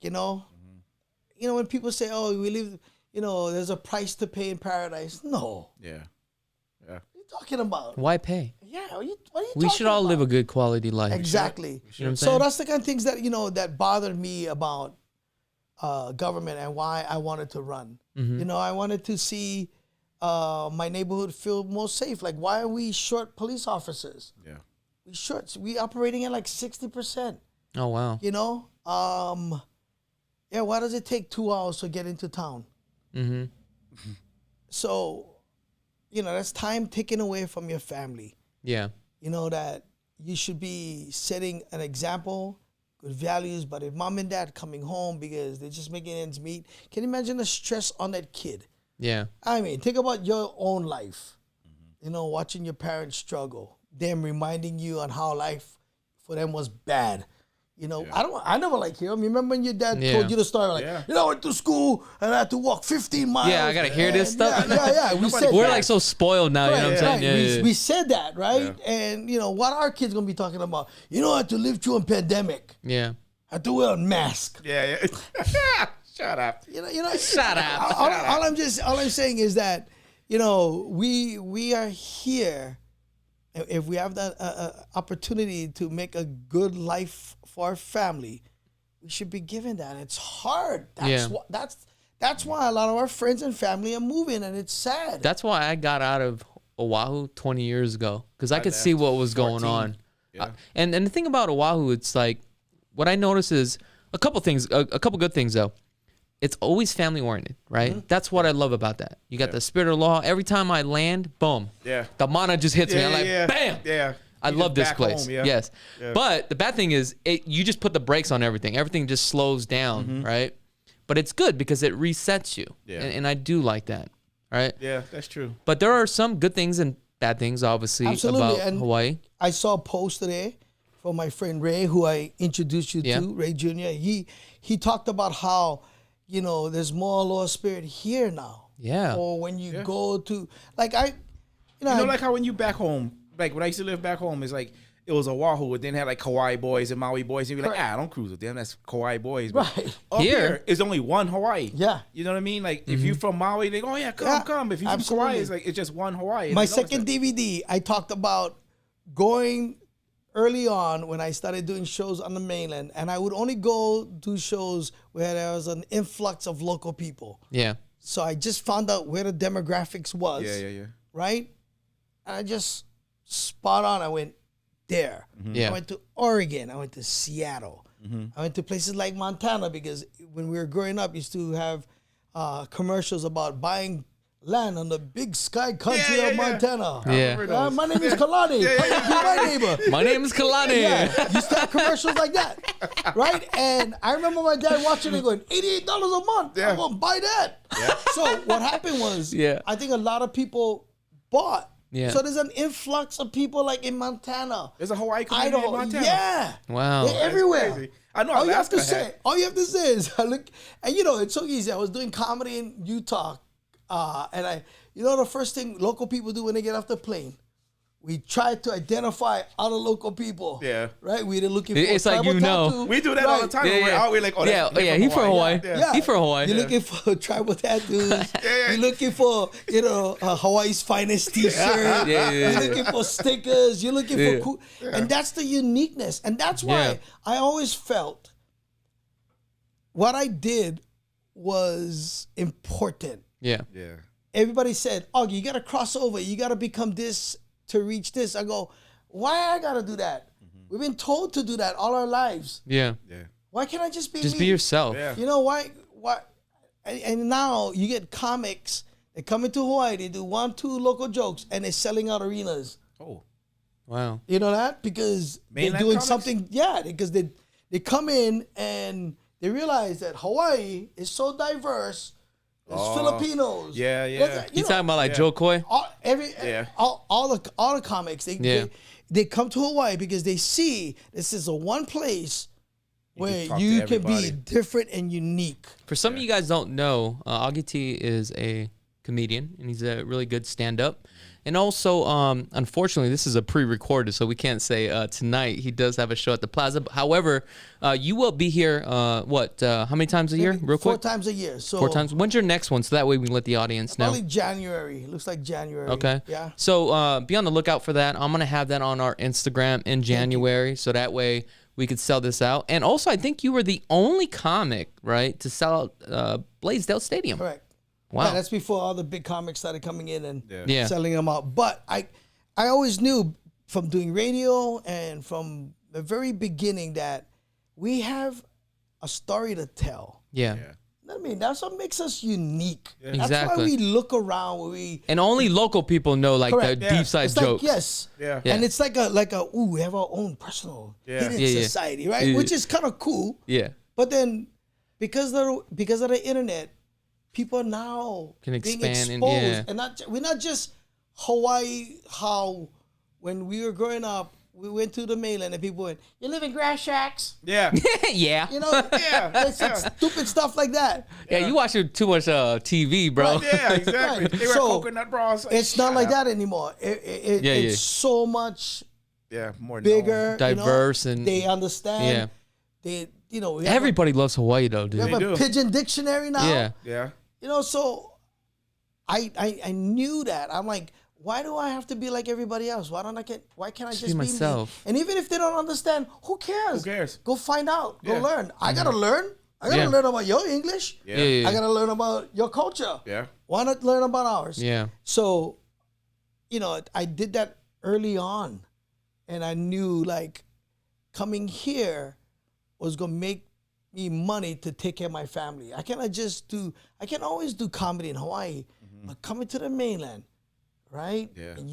when people say, oh, we live, there's a price to pay in paradise. No. Yeah. Yeah. What are you talking about? Why pay? Yeah. What are you talking We should all about? live a good quality life. Exactly. You know what I'm So saying? that's the kind of things that, that bothered me about government and why I wanted to run. I wanted to see my neighborhood feel more safe. Like, why are we short police officers? Yeah. We operating at like 60%. Oh, wow. Why does it take 2 hours to get into town? Mm-hmm. So, that's time taken away from your family. Yeah. That you should be setting an example, good values, but if mom and dad coming home because they're just making ends meet, can you imagine the stress on that kid? Yeah. I mean, think about your own life, watching your parents struggle, them reminding you on how life for them was bad. I never like hear them. You remember when your dad told you the story, like, I went to school and I had to walk 15 miles. Yeah, I got to hear this stuff. Yeah. We're like so spoiled now, you know what I'm saying? Right. Yeah. We said that, right? Yeah. And, what are our kids going to be talking about? I had to live through a pandemic. Yeah. I had to wear a mask. Yeah. Shut up. Shut up. All I'm saying is that, we are here. If we have that opportunity to make a good life for our family, we should be given that. It's hard. Yeah. That's why a lot of our friends and family are moving, and it's sad. That's why I got out of Oahu 20 years ago, because I could see what was going on. Yeah. And the thing about Oahu, it's like, what I notice is a couple things, a couple good things though. It's always family oriented, right? Mm-hmm. That's what I love about that. You got the spirit of law. Every time I land, boom. Yeah. The mana just hits me. I'm like, bam. Yeah. I love this place. Home, yeah. Yes. Yeah. But the bad thing is you just put the brakes on everything. Everything just slows down, right? But it's good because it resets you. Yeah. And I do like that, right? Yeah, that's true. But there are some good things and bad things, obviously, Absolutely. about And Hawaii. I saw a post today from my friend Ray, who I introduced you to, Ray Jr. He talked about how, there's more law spirit here now. Yeah. Or when you go to, like like how when you back home, like when I used to live back home, it's like it was Oahu, and then had like Kauai boys and Maui boys, and you're like, don't cruise with them. That's Kauai boys. But Right. up here is only one Hawaii. Yeah. You know what I mean? Like if you're from Maui, they go, come. If you're from Kauai, it's like it's just one Hawaii. My second DVD, I talked about going early on when I started doing shows on the mainland, and I would only go do shows where there was an influx of local people. Yeah. So I just found out where the demographics was. Yeah. Right? And I just spot on. I went there. Yeah. I went to Oregon. I went to Seattle. I went to places like Montana because when we were growing up, used to have commercials about buying land on the big sky country of Montana. Yeah. My name is Kalani. Be my neighbor. My name is Kalani. Yeah, used to have commercials like that, right? And I remember my dad watching it going, $88 a month. Yeah. I'm gonna buy that. Yeah. So what happened was, I think a lot of people bought. Yeah. So there's an influx of people like in Montana. There's a Hawaii community in Montana. Yeah. Wow. They're everywhere. Crazy. I know. All you have to say is I look, and it's so easy. I was doing comedy in Utah, and the first thing local people do when they get off the plane, we try to identify other local people. Yeah. Right? We're looking for It's a like, tribal tattoo. We do that all the time. When we're out, we're like, he from Hawaii. Yeah. He from Hawaii. You're looking for tribal tattoos. You're looking for, Hawaii's finest t-shirt. You're looking for stickers. You're looking for cool. And that's the uniqueness. And that's why I always felt what I did was important. Yeah. Yeah. Everybody said, Augie, you got to cross over. You got to become this to reach this. I go, why I got to do that? We've been told to do that all our lives. Yeah. Yeah. Why can't I just be Just me? be yourself. Yeah. Why? And now you get comics. They come into Hawaii. They do 1-2 local jokes, and they're selling out arenas. Oh. Wow. You know that? Because Mainland they're doing comics? something. Yeah, because they come in and they realize that Hawaii is so diverse. There's Filipinos. Yeah. You talking about like Joe Coy? All the comics. They come to Hawaii because they see this is a one place where talk you to can be everybody. different and unique. For some of you guys don't know, Augie T is a comedian, and he's a really good stand-up. And also, unfortunately, this is a pre-recorded, so we can't say tonight. He does have a show at the Plaza. However, you will be here, how many times a year? Real quick? 4 times a year. So 4 times. When's your next one? So that way we can let the audience know. probably January. Looks like January. Okay. Yeah. So be on the lookout for that. I'm going to have that on our Instagram in January, so that way we could sell this out. And also, I think you were the only comic, right, to sell out Blaisdell Stadium. Correct. Wow. Yeah, that's before all the big comics started coming in and Yeah. selling them out. But I always knew from doing radio and from the very beginning that we have a story to tell. Yeah. I mean, that's what makes us unique. That's Exactly. why we look around where we. And only local people know like Correct. the deep side It's jokes. like, yes. Yeah. And it's like we have our own personal hidden Yeah. society, right? Yeah. Which is kind of cool. Yeah. But then because of the internet, people now Can being expand and- exposed, and we're not just Hawaii. How when we were growing up, we went to the mainland and people went, "You live in grass shacks," Yeah. Yeah. They said stupid stuff like that. Yeah, you watch too much TV, bro. Yeah, exactly. Right. They wear So, coconut bras. It's not like that anymore. It's so much Yeah, more bigger, Diverse and- they understand. Yeah. we have Everybody loves Hawaii though, we dude. have a do. pigeon dictionary now. Yeah. Yeah. So I knew that. I'm like, why do I have to be like everybody else? Why can't I just be myself? Me? And even if they don't understand, who cares? Who cares? Go find out. Go Yeah. learn. I gotta learn. I gotta learn about your English. Yeah. I gotta learn about your culture. Yeah. Why not learn about ours? Yeah. So, I did that early on, and I knew like coming here was gonna make me money to take care of my family. I can always do comedy in Hawaii, but coming to the mainland, right? Yeah. And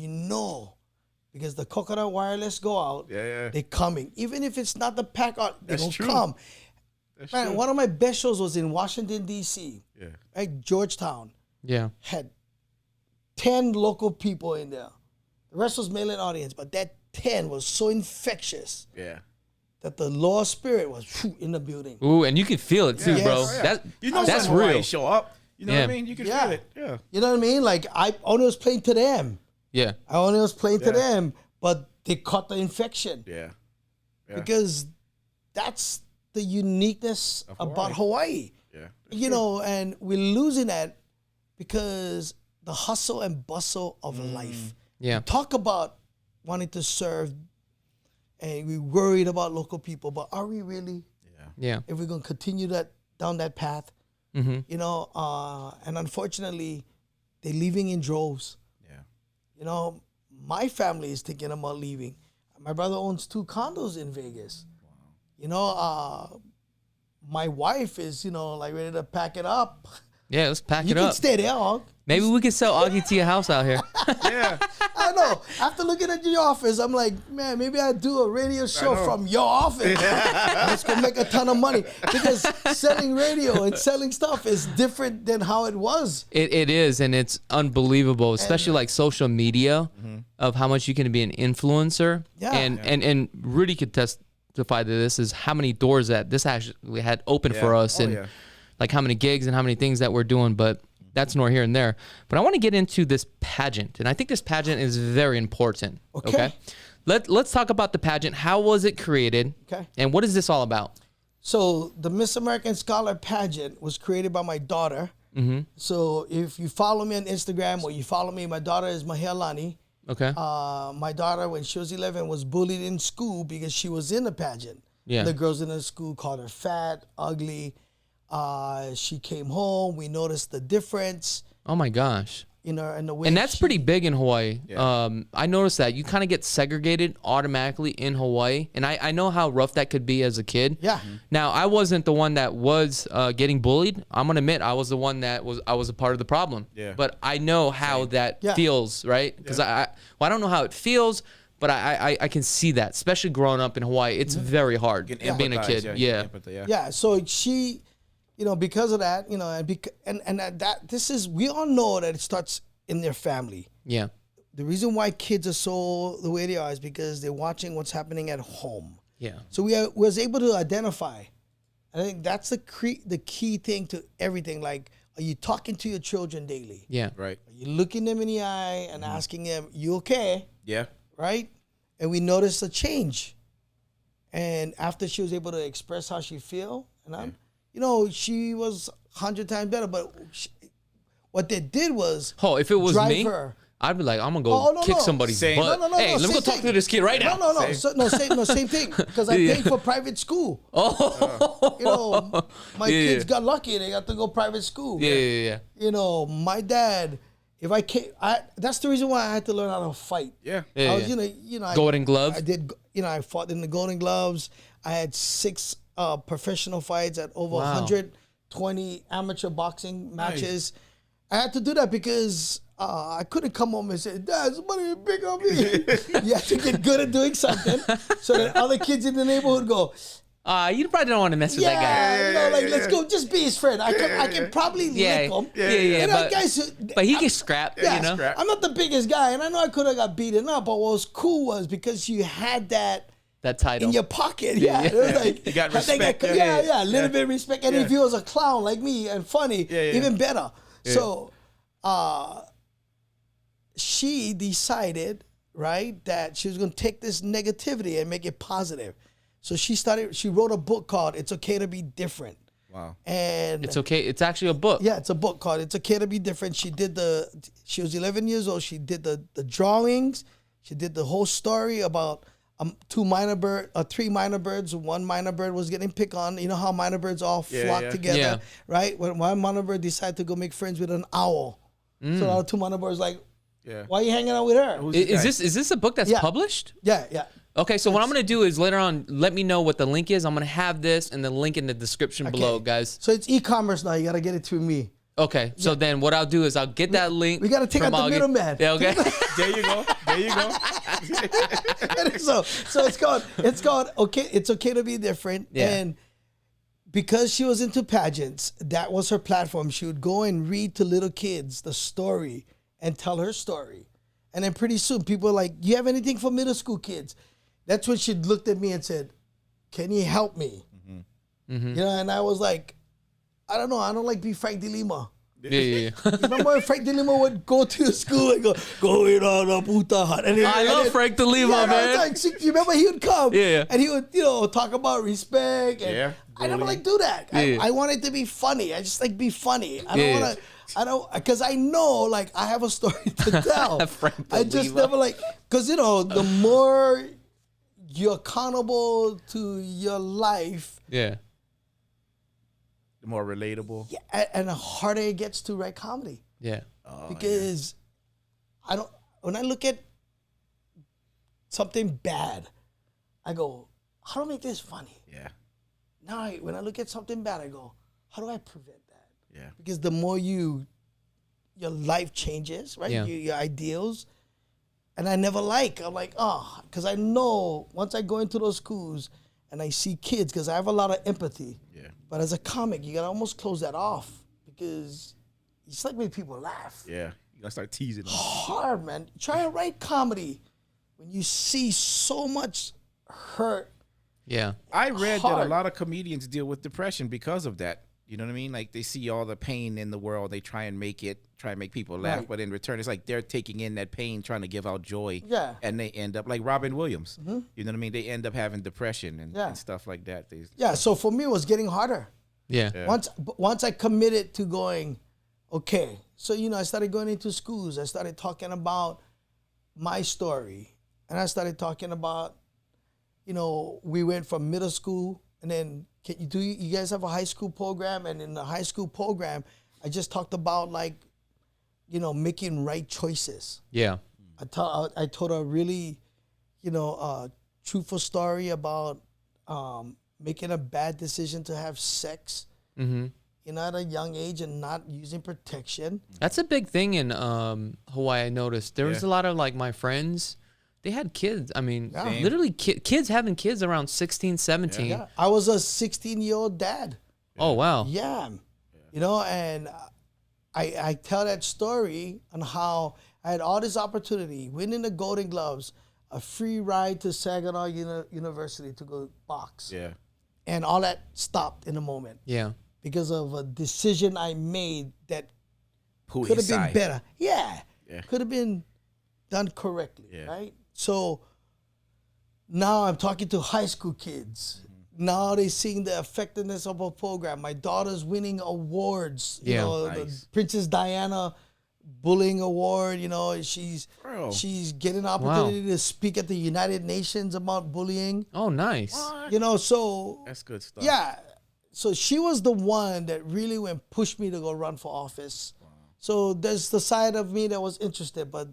because the Coconut Wireless go out, Yeah. they're coming. Even if it's not the pack out, they're That's gonna true. come. That's Man, true. one of my best shows was in Washington, D.C., Yeah. right? Georgetown. Yeah. Had 10 local people in there. The rest was mainland audience, but that 10 was so infectious Yeah. that the Lord Spirit was in the building. Ooh, and you can feel it too, Yes. bro. Oh, yeah. That's some real. Hawaiians show up. You know Yeah. what I mean? You can Yeah. feel it. Yeah. You know what I mean? Like, I only was playing to them. Yeah. I only was playing to Yeah. them, but they caught the infection. Yeah. Yeah. Because that's the uniqueness Of about Hawaii. Yeah. And we're losing that because the hustle and bustle of life. Yeah. Talk about wanting to serve, and we're worried about local people, but are we really? Yeah. If we're going to continue down that path, Mm-hmm. and unfortunately, they're leaving in droves. Yeah. My family is thinking about leaving. My brother owns 2 condos in Vegas. Wow. My wife is, like ready to pack it up. Yeah, let's pack You it can up. stay there, Hog. Maybe we could sell Augie T a house out here. Yeah. I know. After looking at your office, I'm like, man, maybe I do a radio show from your office. Let's go make a ton of money. Because selling radio and selling stuff is different than how it was. It is, and it's unbelievable, especially like social media, of how much you can be an influencer. Yeah. And Rudy could testify to this, is how many doors that this actually had open for us, Oh, and yeah. like how many gigs and how many things that we're doing. But that's nor here and there. But I want to get into this pageant, and I think this pageant is very important. Okay. Let's talk about the pageant. How was it created? Okay. And what is this all about? So the Miss American Scholar pageant was created by my daughter. Mm-hmm. So if you follow me on Instagram or you follow me, my daughter is Mahealani. Okay. My daughter, when she was 11, was bullied in school because she was in the pageant. Yeah. The girls in the school called her fat, ugly. She came home. We noticed the difference, Oh my gosh. in the way. And that's pretty big in Hawaii. Yeah. I noticed that you kind of get segregated automatically in Hawaii, and I know how rough that could be as a kid. Yeah. Now I wasn't the one that was getting bullied. I'm gonna admit I was the one that was a part of the problem. Yeah. But I know how that Yeah. feels, right? Because I don't know how it feels, but I can see that, especially growing up in Hawaii. It's very hard You can being a empathize, kid. you Yeah. can empathize, Yeah. So she, because of that, we all know that it starts in their family. Yeah. The reason why kids are so the way they are is because they're watching what's happening at home. Yeah. So we was able to identify. I think that's the key thing to everything. Like, are you talking to your children daily? Yeah. Right. Are you looking them in the eye and asking them, "You okay?" Yeah. Right? And we noticed a change. And after she was able to express how she feel, and she was 100 times better. But what they did was If it was drive me, her. I'd be like, I'm gonna go kick somebody's Same. butt. No, Hey, let me go same talk thing. to this kid right now. Same thing. Because I paid for private school. My kids got lucky; they got to go private school. Yeah. My dad. If I can't, that's the reason why I had to learn how to fight. Yeah. I was, Golden Gloves? I did, I fought in the Golden Gloves. I had 6 professional fights at over 120 amateur boxing matches. I had to do that because I couldn't come home and say, "Dad, somebody pick on me." You have to get good at doing something so that other kids in the neighborhood go, You probably don't want to mess with that guy. let's go, just be his friend. I can probably lick him. But he gets scrapped, scrap. I'm not the biggest guy, and I know I could have got beaten up, but what was cool was because you had that title in your pocket. It was like, You got I think respect. a little bit of respect. And if he was a clown like me and funny, even better. So she decided, right, that she was going to take this negativity and make it positive. So she wrote a book called "It's Okay to Be Different." Wow. And It's okay. It's actually a book. yeah, it's a book called It's Okay to Be Different. She was 11 years old. She did the drawings. She did the whole story about three minor birds. One minor bird was getting picked on. You know how minor birds all flock together, right? When one minor bird decided to go make friends with an owl. So the two minor birds like, why are you hanging out with her? Is this a book that's published? Yeah. Okay, so what I'm going to do is later on, let me know what the link is. I'm going to have this and the link in the description below, guys. So it's e-commerce now. You got to get it through me. Okay, so then what I'll do is I'll get that link. We got to take out the middleman. Yeah, okay. There you go. So it's called Okay. It's Okay to Be Different. Yeah. And because she was into pageants, that was her platform. She would go and read to little kids the story and tell her story. And then pretty soon people were like, you have anything for middle school kids? That's when she looked at me and said, can you help me? You know, and I was like, I don't know. I don't like be Frank De Lima. Yeah. You remember when Frank De Lima would go to school and go in on a puta hut. I love Frank De Lima, man. Like, you remember he would come and he would, talk about respect. And I never do that. I want it to be funny. I just like be funny. I don't because I know like I have a story to tell. I just never because the more you're accountable to your life. Yeah. The more relatable. Yeah, and the harder it gets to write comedy. Yeah. Because when I look at something bad, I go, how do I make this funny? Yeah. Now, when I look at something bad, I go, how do I prevent that? Yeah. Because the more your life changes, right? Yeah. Your ideals. And I never I'm like, because I know once I go into those schools and I see kids, because I have a lot of empathy. Yeah. But as a comic, you got to almost close that off because it's like make people laugh. Yeah. You got to start teasing them. Hard, man. Try to write comedy when you see so much hurt. Yeah. I read that a lot of comedians deal with depression because of that. You know what I mean? Like they see all the pain in the world. They try and make people laugh. Right. But in return, it's like they're taking in that pain, trying to give out joy. Yeah. And they end up like Robin Williams. You know what I mean? They end up having depression and stuff like that. So for me, it was getting harder. Yeah. Once I committed to going, okay. So, I started going into schools. I started talking about my story. And I started talking about, we went from middle school and then you guys have a high school program? And in the high school program, I just talked about making right choices. Yeah. I told a really, truthful story about making a bad decision to have sex. At a young age and not using protection. That's a big thing in Hawaii. I noticed there was a lot of my friends. They had kids. I mean, literally kids having kids around 16, 17. Yeah. I was a 16-year-old dad. Oh, wow. Yeah. And I tell that story on how I had all this opportunity, winning the Golden Gloves, a free ride to Saginaw University to go box. Yeah. And all that stopped in a moment. Yeah. Because of a decision I made that Could have been better. Yeah. Could have been done correctly, right? So now I'm talking to high school kids. Now they're seeing the effectiveness of a program. My daughter's winning awards. The Princess Diana Bullying Award. She's getting an opportunity to speak at the United Nations about bullying. Oh, nice. So that's good stuff. Yeah. So she was the one that really pushed me to go run for office. Wow. So there's the side of me that was interested, but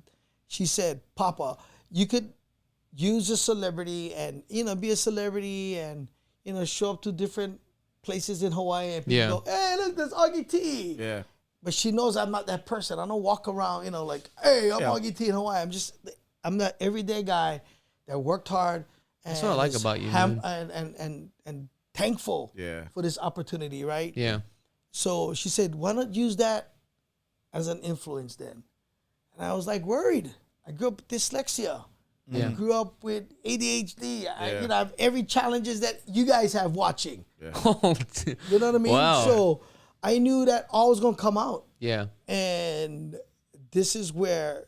she said, Papa, you could use a celebrity and, be a celebrity and, show up to different places in Hawaii and people go, hey, look, there's Augie T. Yeah. But she knows I'm not that person. I don't walk around, like, hey, I'm Augie T in Hawaii. I'm that everyday guy that worked hard. And that's what I like about you, and thankful for this opportunity, right? Yeah. So she said, why not use that as an influence then? And I was worried. I grew up with dyslexia. Yeah. I grew up with ADHD. I have every challenges that you guys have watching. Yeah. You know what I mean? Wow. So I knew that all was going to come out. Yeah. And this is where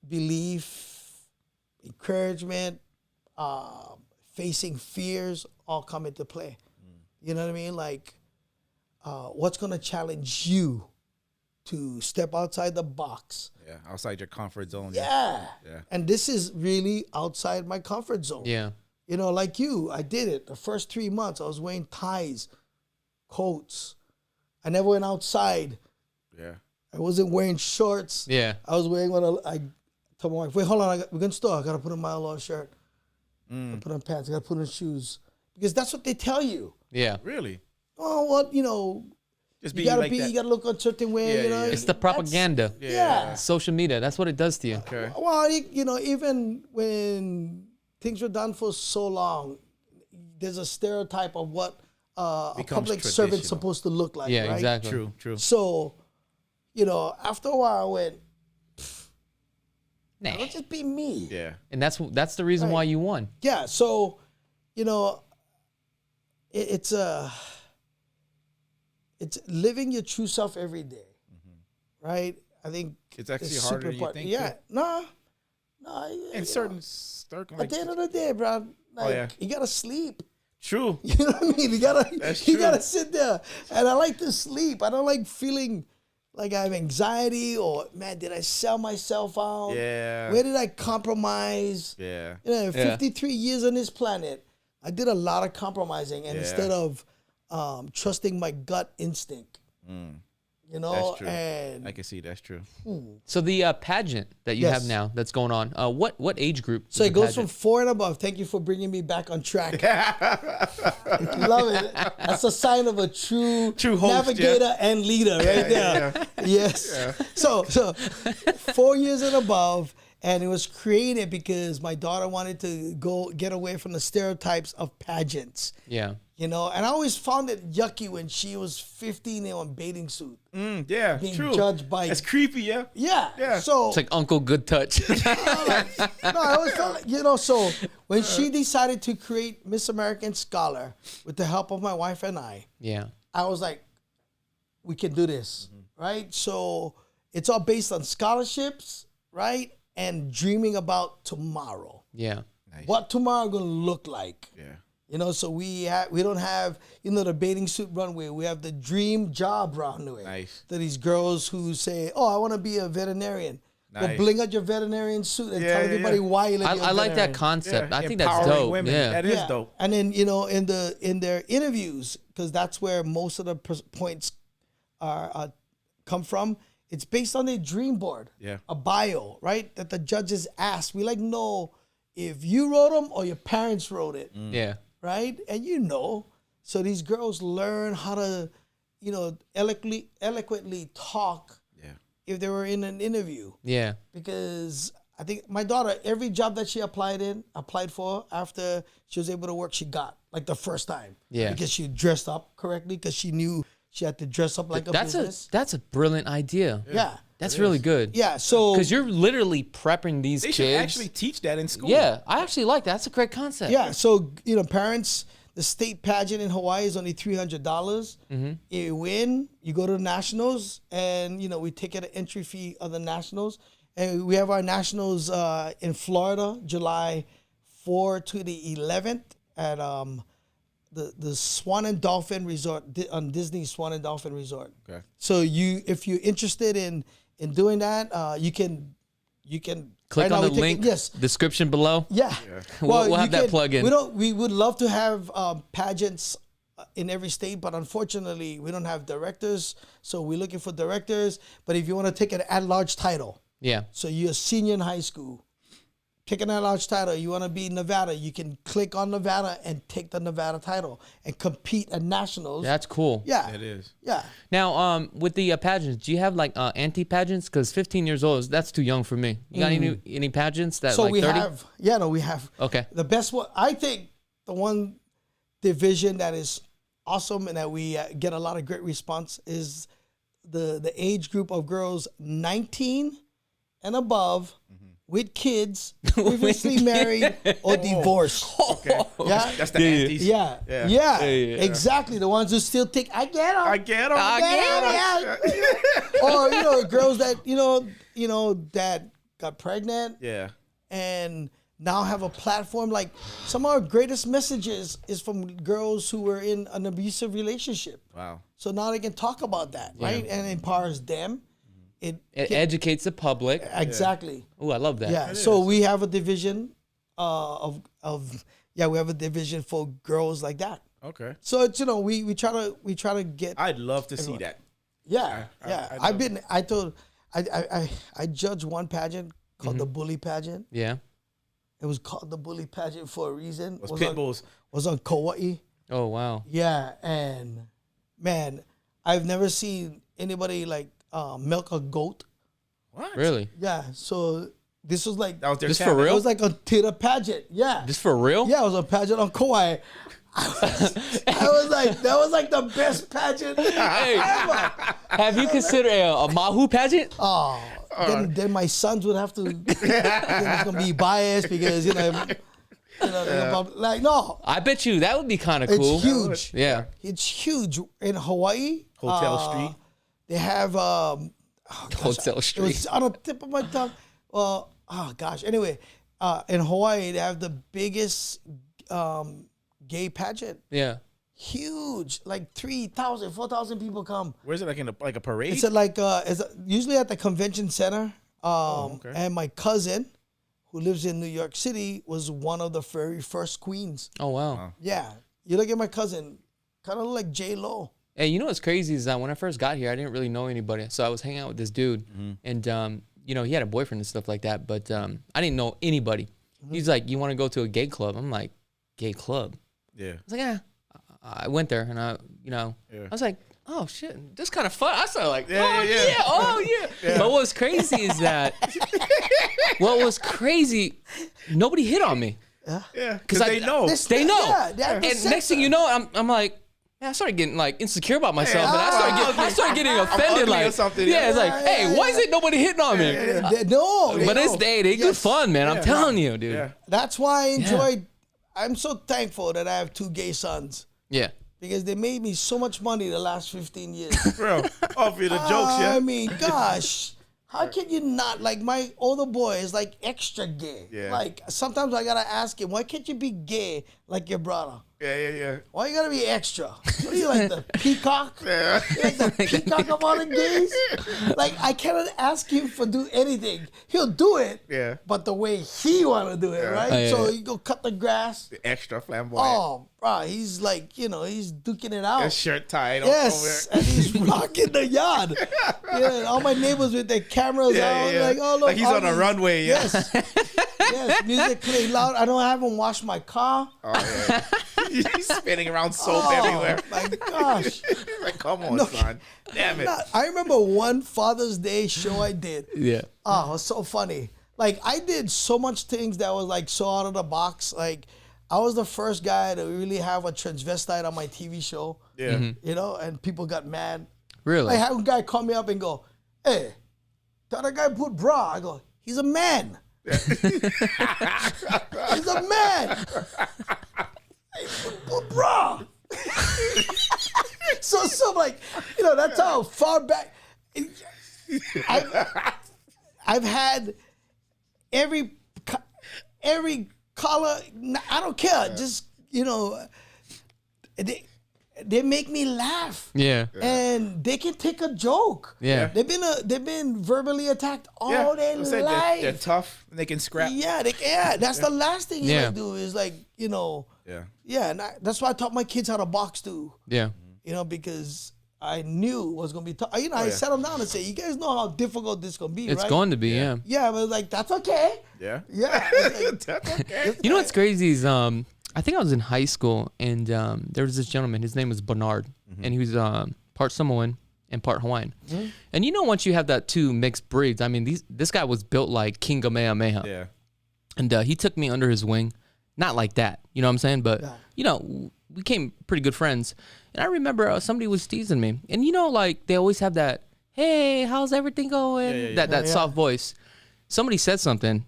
belief, encouragement, facing fears, all come into play. You know what I mean? Like, what's going to challenge you to step outside the box? Yeah, outside your comfort zone. Yeah. Yeah. And this is really outside my comfort zone. Yeah. You know, like you, I did it. The first 3 months, I was wearing ties, coats. I never went outside. Yeah. I wasn't wearing shorts. Yeah. I was wearing I told my wife, wait, hold on, we're going to store. I got to put on my long shirt. I put on pants. I got to put on shoes. Because that's what they tell you. Yeah. Really? Oh, well, you know, Just you gotta like that. you gotta look a certain way. Yeah, you know, yeah. It's the propaganda. Yeah. Social media. That's what it does to you. Okay. Well, you know, even when things were done for so long, there's a stereotype of what a public servant's traditional. supposed to look like. Yeah, right? exactly. True. So, you know, after a while, I went, Nah. let's just be me. Yeah. And that's the reason why you won. Yeah. So, you know, it's living your true self every day, right? I think It's actually super harder than you important. think. Yeah. too. No. In certain circles. At the end of the day, bro, like, you gotta sleep. True. You know what I mean? You gotta That's you true. gotta sit there. And I like to sleep. I don't like feeling like I have anxiety or, man, did I sell myself out? Yeah. Where did I compromise? Yeah. You know, 53 years on this planet, I did a lot of compromising, and instead of trusting my gut instinct, you know, That's true. and I can see that's true. So the pageant that you have Yes. now that's going on, what age group? so is it the goes from pageant? 4 and above. Thank you for bringing me back on track. Love it. That's a sign of a true host, navigator and leader right there. Yes. So 4 years and above, and it was created because my daughter wanted to go get away from the stereotypes of pageants. Yeah. You know, and I always found it yucky when she was 15 in a bathing suit. Yeah. Being True. judged by- It's creepy. Yeah. Yeah. Yeah. So It's like Uncle Good Touch. no, I always felt like, you know, so when she decided to create Miss American Scholar with the help of my wife and I was like, we can do this, right? So it's all based on scholarships, right? And dreaming about tomorrow. Yeah. What tomorrow gonna look like. Yeah. You know, so we don't have, you know, the bathing suit runway. We have the dream job runway. Nice. To these girls who say, oh, I want to be a veterinarian. Go Nice. bling out your veterinarian suit and Yeah, tell everybody why you I like that concept. I think that's empowering dope. Women. Yeah. That is dope. And then, you know, in their interviews, because that's where most of the points are come from, it's based on their dream board. Yeah. A bio, right? That the judges ask. We like know if you wrote them or your parents wrote it. Yeah. Right? And you know, so these girls learn how to, you know, eloquently talk if they were in an interview. Yeah. Because I think my daughter, every job that she applied for after she was able to work, she got, like the first time. Yeah. Because she dressed up correctly, because she knew she had to dress up like a business. That's a brilliant idea. Yeah. That's really good. Yeah, so... Because you're literally prepping these They kids. should actually teach that in school. Yeah, I actually like that. That's a great concept. Yeah, so, you know, parents, the state pageant in Hawaii is only $300. Mm-hmm. You win, you go to the nationals, and, you know, we take an entry fee of the nationals. And we have our nationals in Florida, July 4 to the 11th at the Swan and Dolphin Resort, on Disney Swan and Dolphin Resort. Okay. So if you're interested in doing that, you can Click right on now the we take link, it- yes. description below. Yeah. We'll you have that plug in. We would love to have pageants in every state, but unfortunately we don't have directors. So we're looking for directors. But if you want to take an at-large title, Yeah. so you're a senior in high school, take an at-large title, you want to be Nevada, you can click on Nevada and take the Nevada title and compete at nationals. That's cool. Yeah. It is. Yeah. Now, with the pageants, do you have like anti-pageants? Because 15 years old, that's too young for me. You got any pageants that So like we 30? we have. Okay. The best one, I think the one division that is awesome and that we get a lot of great response is the age group of girls 19 and above with kids, previously married or divorced. Okay. Yeah. That's the antis. Yeah. Exactly. The ones who still think, I get them. I get them. Or, you know, girls that, you know, that got pregnant Yeah. and now have a platform. Like some of our greatest messages is from girls who were in an abusive relationship. Wow. So now they can talk about that, right? And it empowers them. It educates the public. Exactly. Oh, I love that. Yeah. So we have a division we have a division for girls like that. Okay. So it's, you know, we try to get. I'd love to see that. Yeah. I judged one pageant called the Bully Pageant. Yeah. It was called the Bully Pageant for a reason. Was pit bulls. Was on Kauai. Oh, wow. Yeah, and man, I've never seen anybody like milk a goat. What? Really? Yeah, so this was like That was their Just for challenge. real? it was like a theater pageant. Yeah, Just for real? yeah, it was a pageant on Kauai. I was like, that was like the best pageant ever. Have you considered a Mahu pageant? Oh, then my sons would have to. It's gonna be biased because like no, I bet you that would be kind of it's cool. huge. Yeah. It's huge in Hawaii. Hotel Street. They have Hotel It Street. was on the tip of my tongue. Well, oh gosh. Anyway, in Hawaii they have the biggest gay pageant. Yeah. Huge, like 3,000, 4,000 people come. Where's it, like in a parade? It's usually at the convention center. okay. And my cousin, who lives in New York City, was one of the very first queens. Oh, wow. Yeah, you look at my cousin, kind of like J-Lo. Hey, you know what's crazy is that when I first got here, I didn't really know anybody. So I was hanging out with this dude, and you know, he had a boyfriend and stuff like that. But I didn't know anybody. He's like, "You want to go to a gay club?" I'm like, "Gay club?" Yeah. I was like, "Yeah." I went there, and I was like, "Oh shit, this kind of fun." I started like, "Oh yeah." But what's crazy is that nobody hit on me. Yeah. Because they know. They know. Yeah, And next thing you know, I'm like, man, I started getting like insecure about myself, and I started getting offended, ugly like or something. Yeah, it's like, hey, why is it nobody hitting on me? No, But it's they good fun, man. I'm telling you, dude. Yeah. That's why I enjoyed. I'm so thankful that I have two gay sons Yeah. because they made me so much money the last 15 years. Bro, off you the jokes, yeah. I mean, gosh, how can you not? Like, my older boy is like extra gay. Yeah. Like, sometimes I gotta ask him, why can't you be gay like your brother? Yeah. Why you gotta be extra? What are you, like the peacock? Yeah. You like the peacock of all the gays? Like, I cannot ask him for do anything. He'll do it, Yeah. but the way he wanna do it, right? Oh, yeah, So yeah. you go cut the grass. The extra flamboyant. Oh, bro, he's like, he's duking it out. His shirt tied Yes, over. and he's rocking the yard. Yeah, all my neighbors with their cameras out, like, oh look, Like he's on a Augie. runway, yeah. Yes, yes, music playing loud. I haven't washed my car. Oh, yeah. He's spinning around soap Oh everywhere. my gosh! Like, come on, son. Damn it. I remember one Father's Day show I did. Yeah. Oh, it was so funny. Like, I did so much things that was like so out of the box. Like, I was the first guy to really have a transvestite on my TV show. Yeah. And people got mad. Really? I had a guy call me up and go, "Hey, tell that guy put bra." I go, "He's a man." He's a man. Hey, put bra. so like, that's how far back. I've had every color. I don't care. Just they make me laugh. Yeah. And they can take a joke. Yeah. They've been verbally attacked all their life. They're tough and they can scrap. Yeah, that's the last thing you Yeah. like do is like, Yeah. yeah, and that's why I taught my kids how to box too. Yeah. Because I knew it was gonna be tough. I sat them down and said, "You guys know how difficult this gonna be, It's right?" going to be, yeah. Yeah, but like that's okay. Yeah. Yeah, it's like, That's okay. You know what's crazy is I think I was in high school, and there was this gentleman. His name was Bernard, and he was part Samoan and part Hawaiian. And once you have that two mixed breeds, I mean, this guy was built like King Kamehameha. Yeah. And he took me under his wing. Not like that, you know what I'm saying? But, we became pretty good friends. And I remember somebody was teasing me. And, like, they always have that, "Hey, how's everything going?" That soft voice. Somebody said something,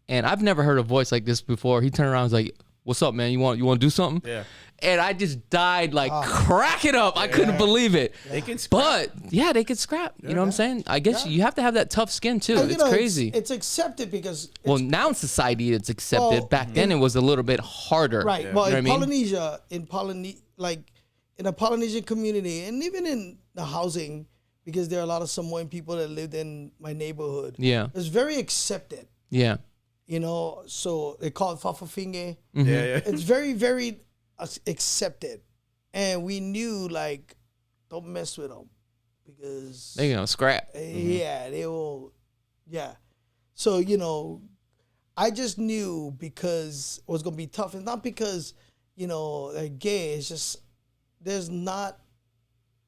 and I've never heard a voice like this before. He turned around and was like, what's up, man? You want to do something? Yeah. And I just died like cracking up. I couldn't believe it. They can scrap. But yeah, they could scrap. You know what I'm saying? I guess you have to have that tough skin too. And, It's crazy. It's accepted because Well, now in society it's accepted. Well, Back then it was a little bit harder. right. You Well, know what I in mean? Polynesia, like in a Polynesian community, and even in the housing, because there are a lot of Samoan people that lived in my neighborhood. Yeah. It's very accepted. Yeah. You know, so they call it fafafinge. Yeah, yeah. It's very, very accepted, and we knew like, don't mess with them because They gonna scrap. yeah, they will, yeah. So I just knew because it was gonna be tough. It's not because they're gay. It's just there's not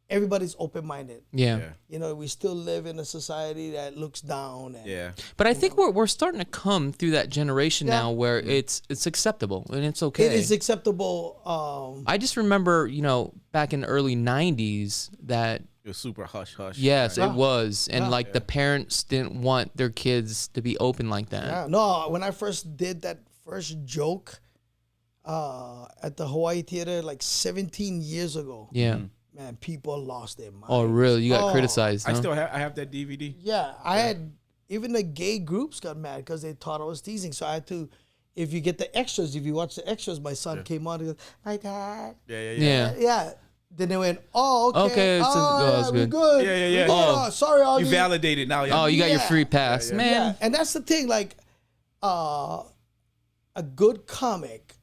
everybody's open-minded. Yeah. We still live in a society that looks down. And, Yeah. But I think we're starting to come through that generation Yeah. now where it's acceptable and it's okay. It is acceptable. I just remember, back in the early 90s that It was super hush hush. yes, right? it was. And the parents didn't want their kids to be open like that. Yeah, no, when I first did that first joke at the Hawaii Theater like 17 years ago, Yeah. man, people lost their mind. Oh, really? You got Oh, criticized, huh? I have that DVD. Yeah, I had even the gay groups got mad because they thought I was teasing. So I had to, if you get the extras, if you watch the extras, my son came on and goes, "My dad." Yeah. Yeah. Then they went, "Oh, okay. Okay, Oh, that's yeah, we're good. good. Yeah, yeah, We're yeah. good. Oh. Sorry, Augie." You validated now. Oh, you got your Yeah. free pass. Man. Yeah, and that's the thing. Like, a good comic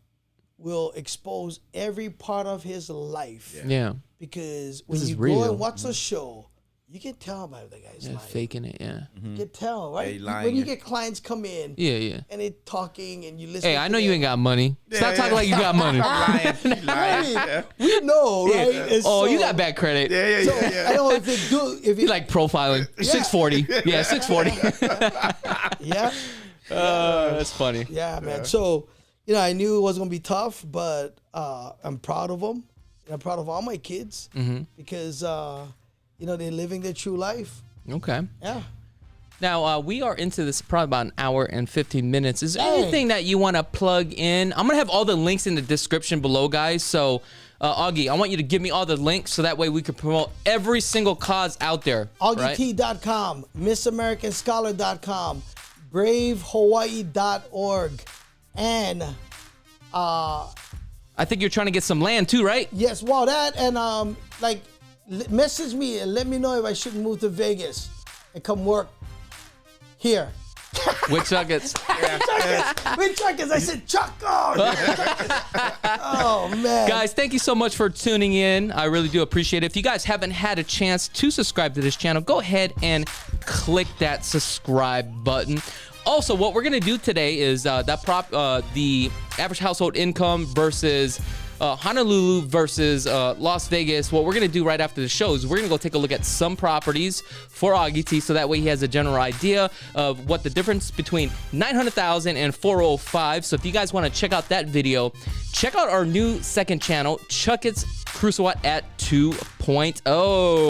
will expose every part of his life. Yeah. Because when is you real. go and watch the show, you can tell by the guy's Yeah, lying. faking it, yeah. You can tell, right? he lying, When you yeah. get clients come in Yeah, yeah. and they talking and you listen. Hey, I know you ain't got money. Stop yeah. talking like you got money. lying. You lying. I mean, we know, right? And Oh, so- you got bad credit. Yeah, yeah, So, yeah, yeah. I know if it do, if You it, like profiling. 640. Yeah, 640. yeah, That's funny. yeah, man. So, I knew it was gonna be tough, but I'm proud of them. And I'm proud of all my kids because they're living their true life. Okay. Yeah. Now, we are into this probably about an hour and 15 minutes. Is there Dang. anything that you want to plug in? I'm going to have all the links in the description below, guys. So, Augie, I want you to give me all the links so that way we can promote every single cause out there. right? AugieT.com, MissAmericanScholar.com, BraveHawaii.org, and I think you're trying to get some land too, right? yes, well, that and message me and let me know if I should move to Vegas and come work here. With Chakits. With Chakits, I said Chakos. Oh man, Guys, thank you so much for tuning in. I really do appreciate it. If you guys haven't had a chance to subscribe to this channel, go ahead and click that subscribe button. Also, what we're gonna do today is the average household income versus Honolulu versus Las Vegas. What we're gonna do right after the show is we're gonna go take a look at some properties for Augie T, so that way he has a general idea of what the difference between 900,000 and 405. So if you guys want to check out that video, check out our new second channel, Chakits Krulsawat at 2.0.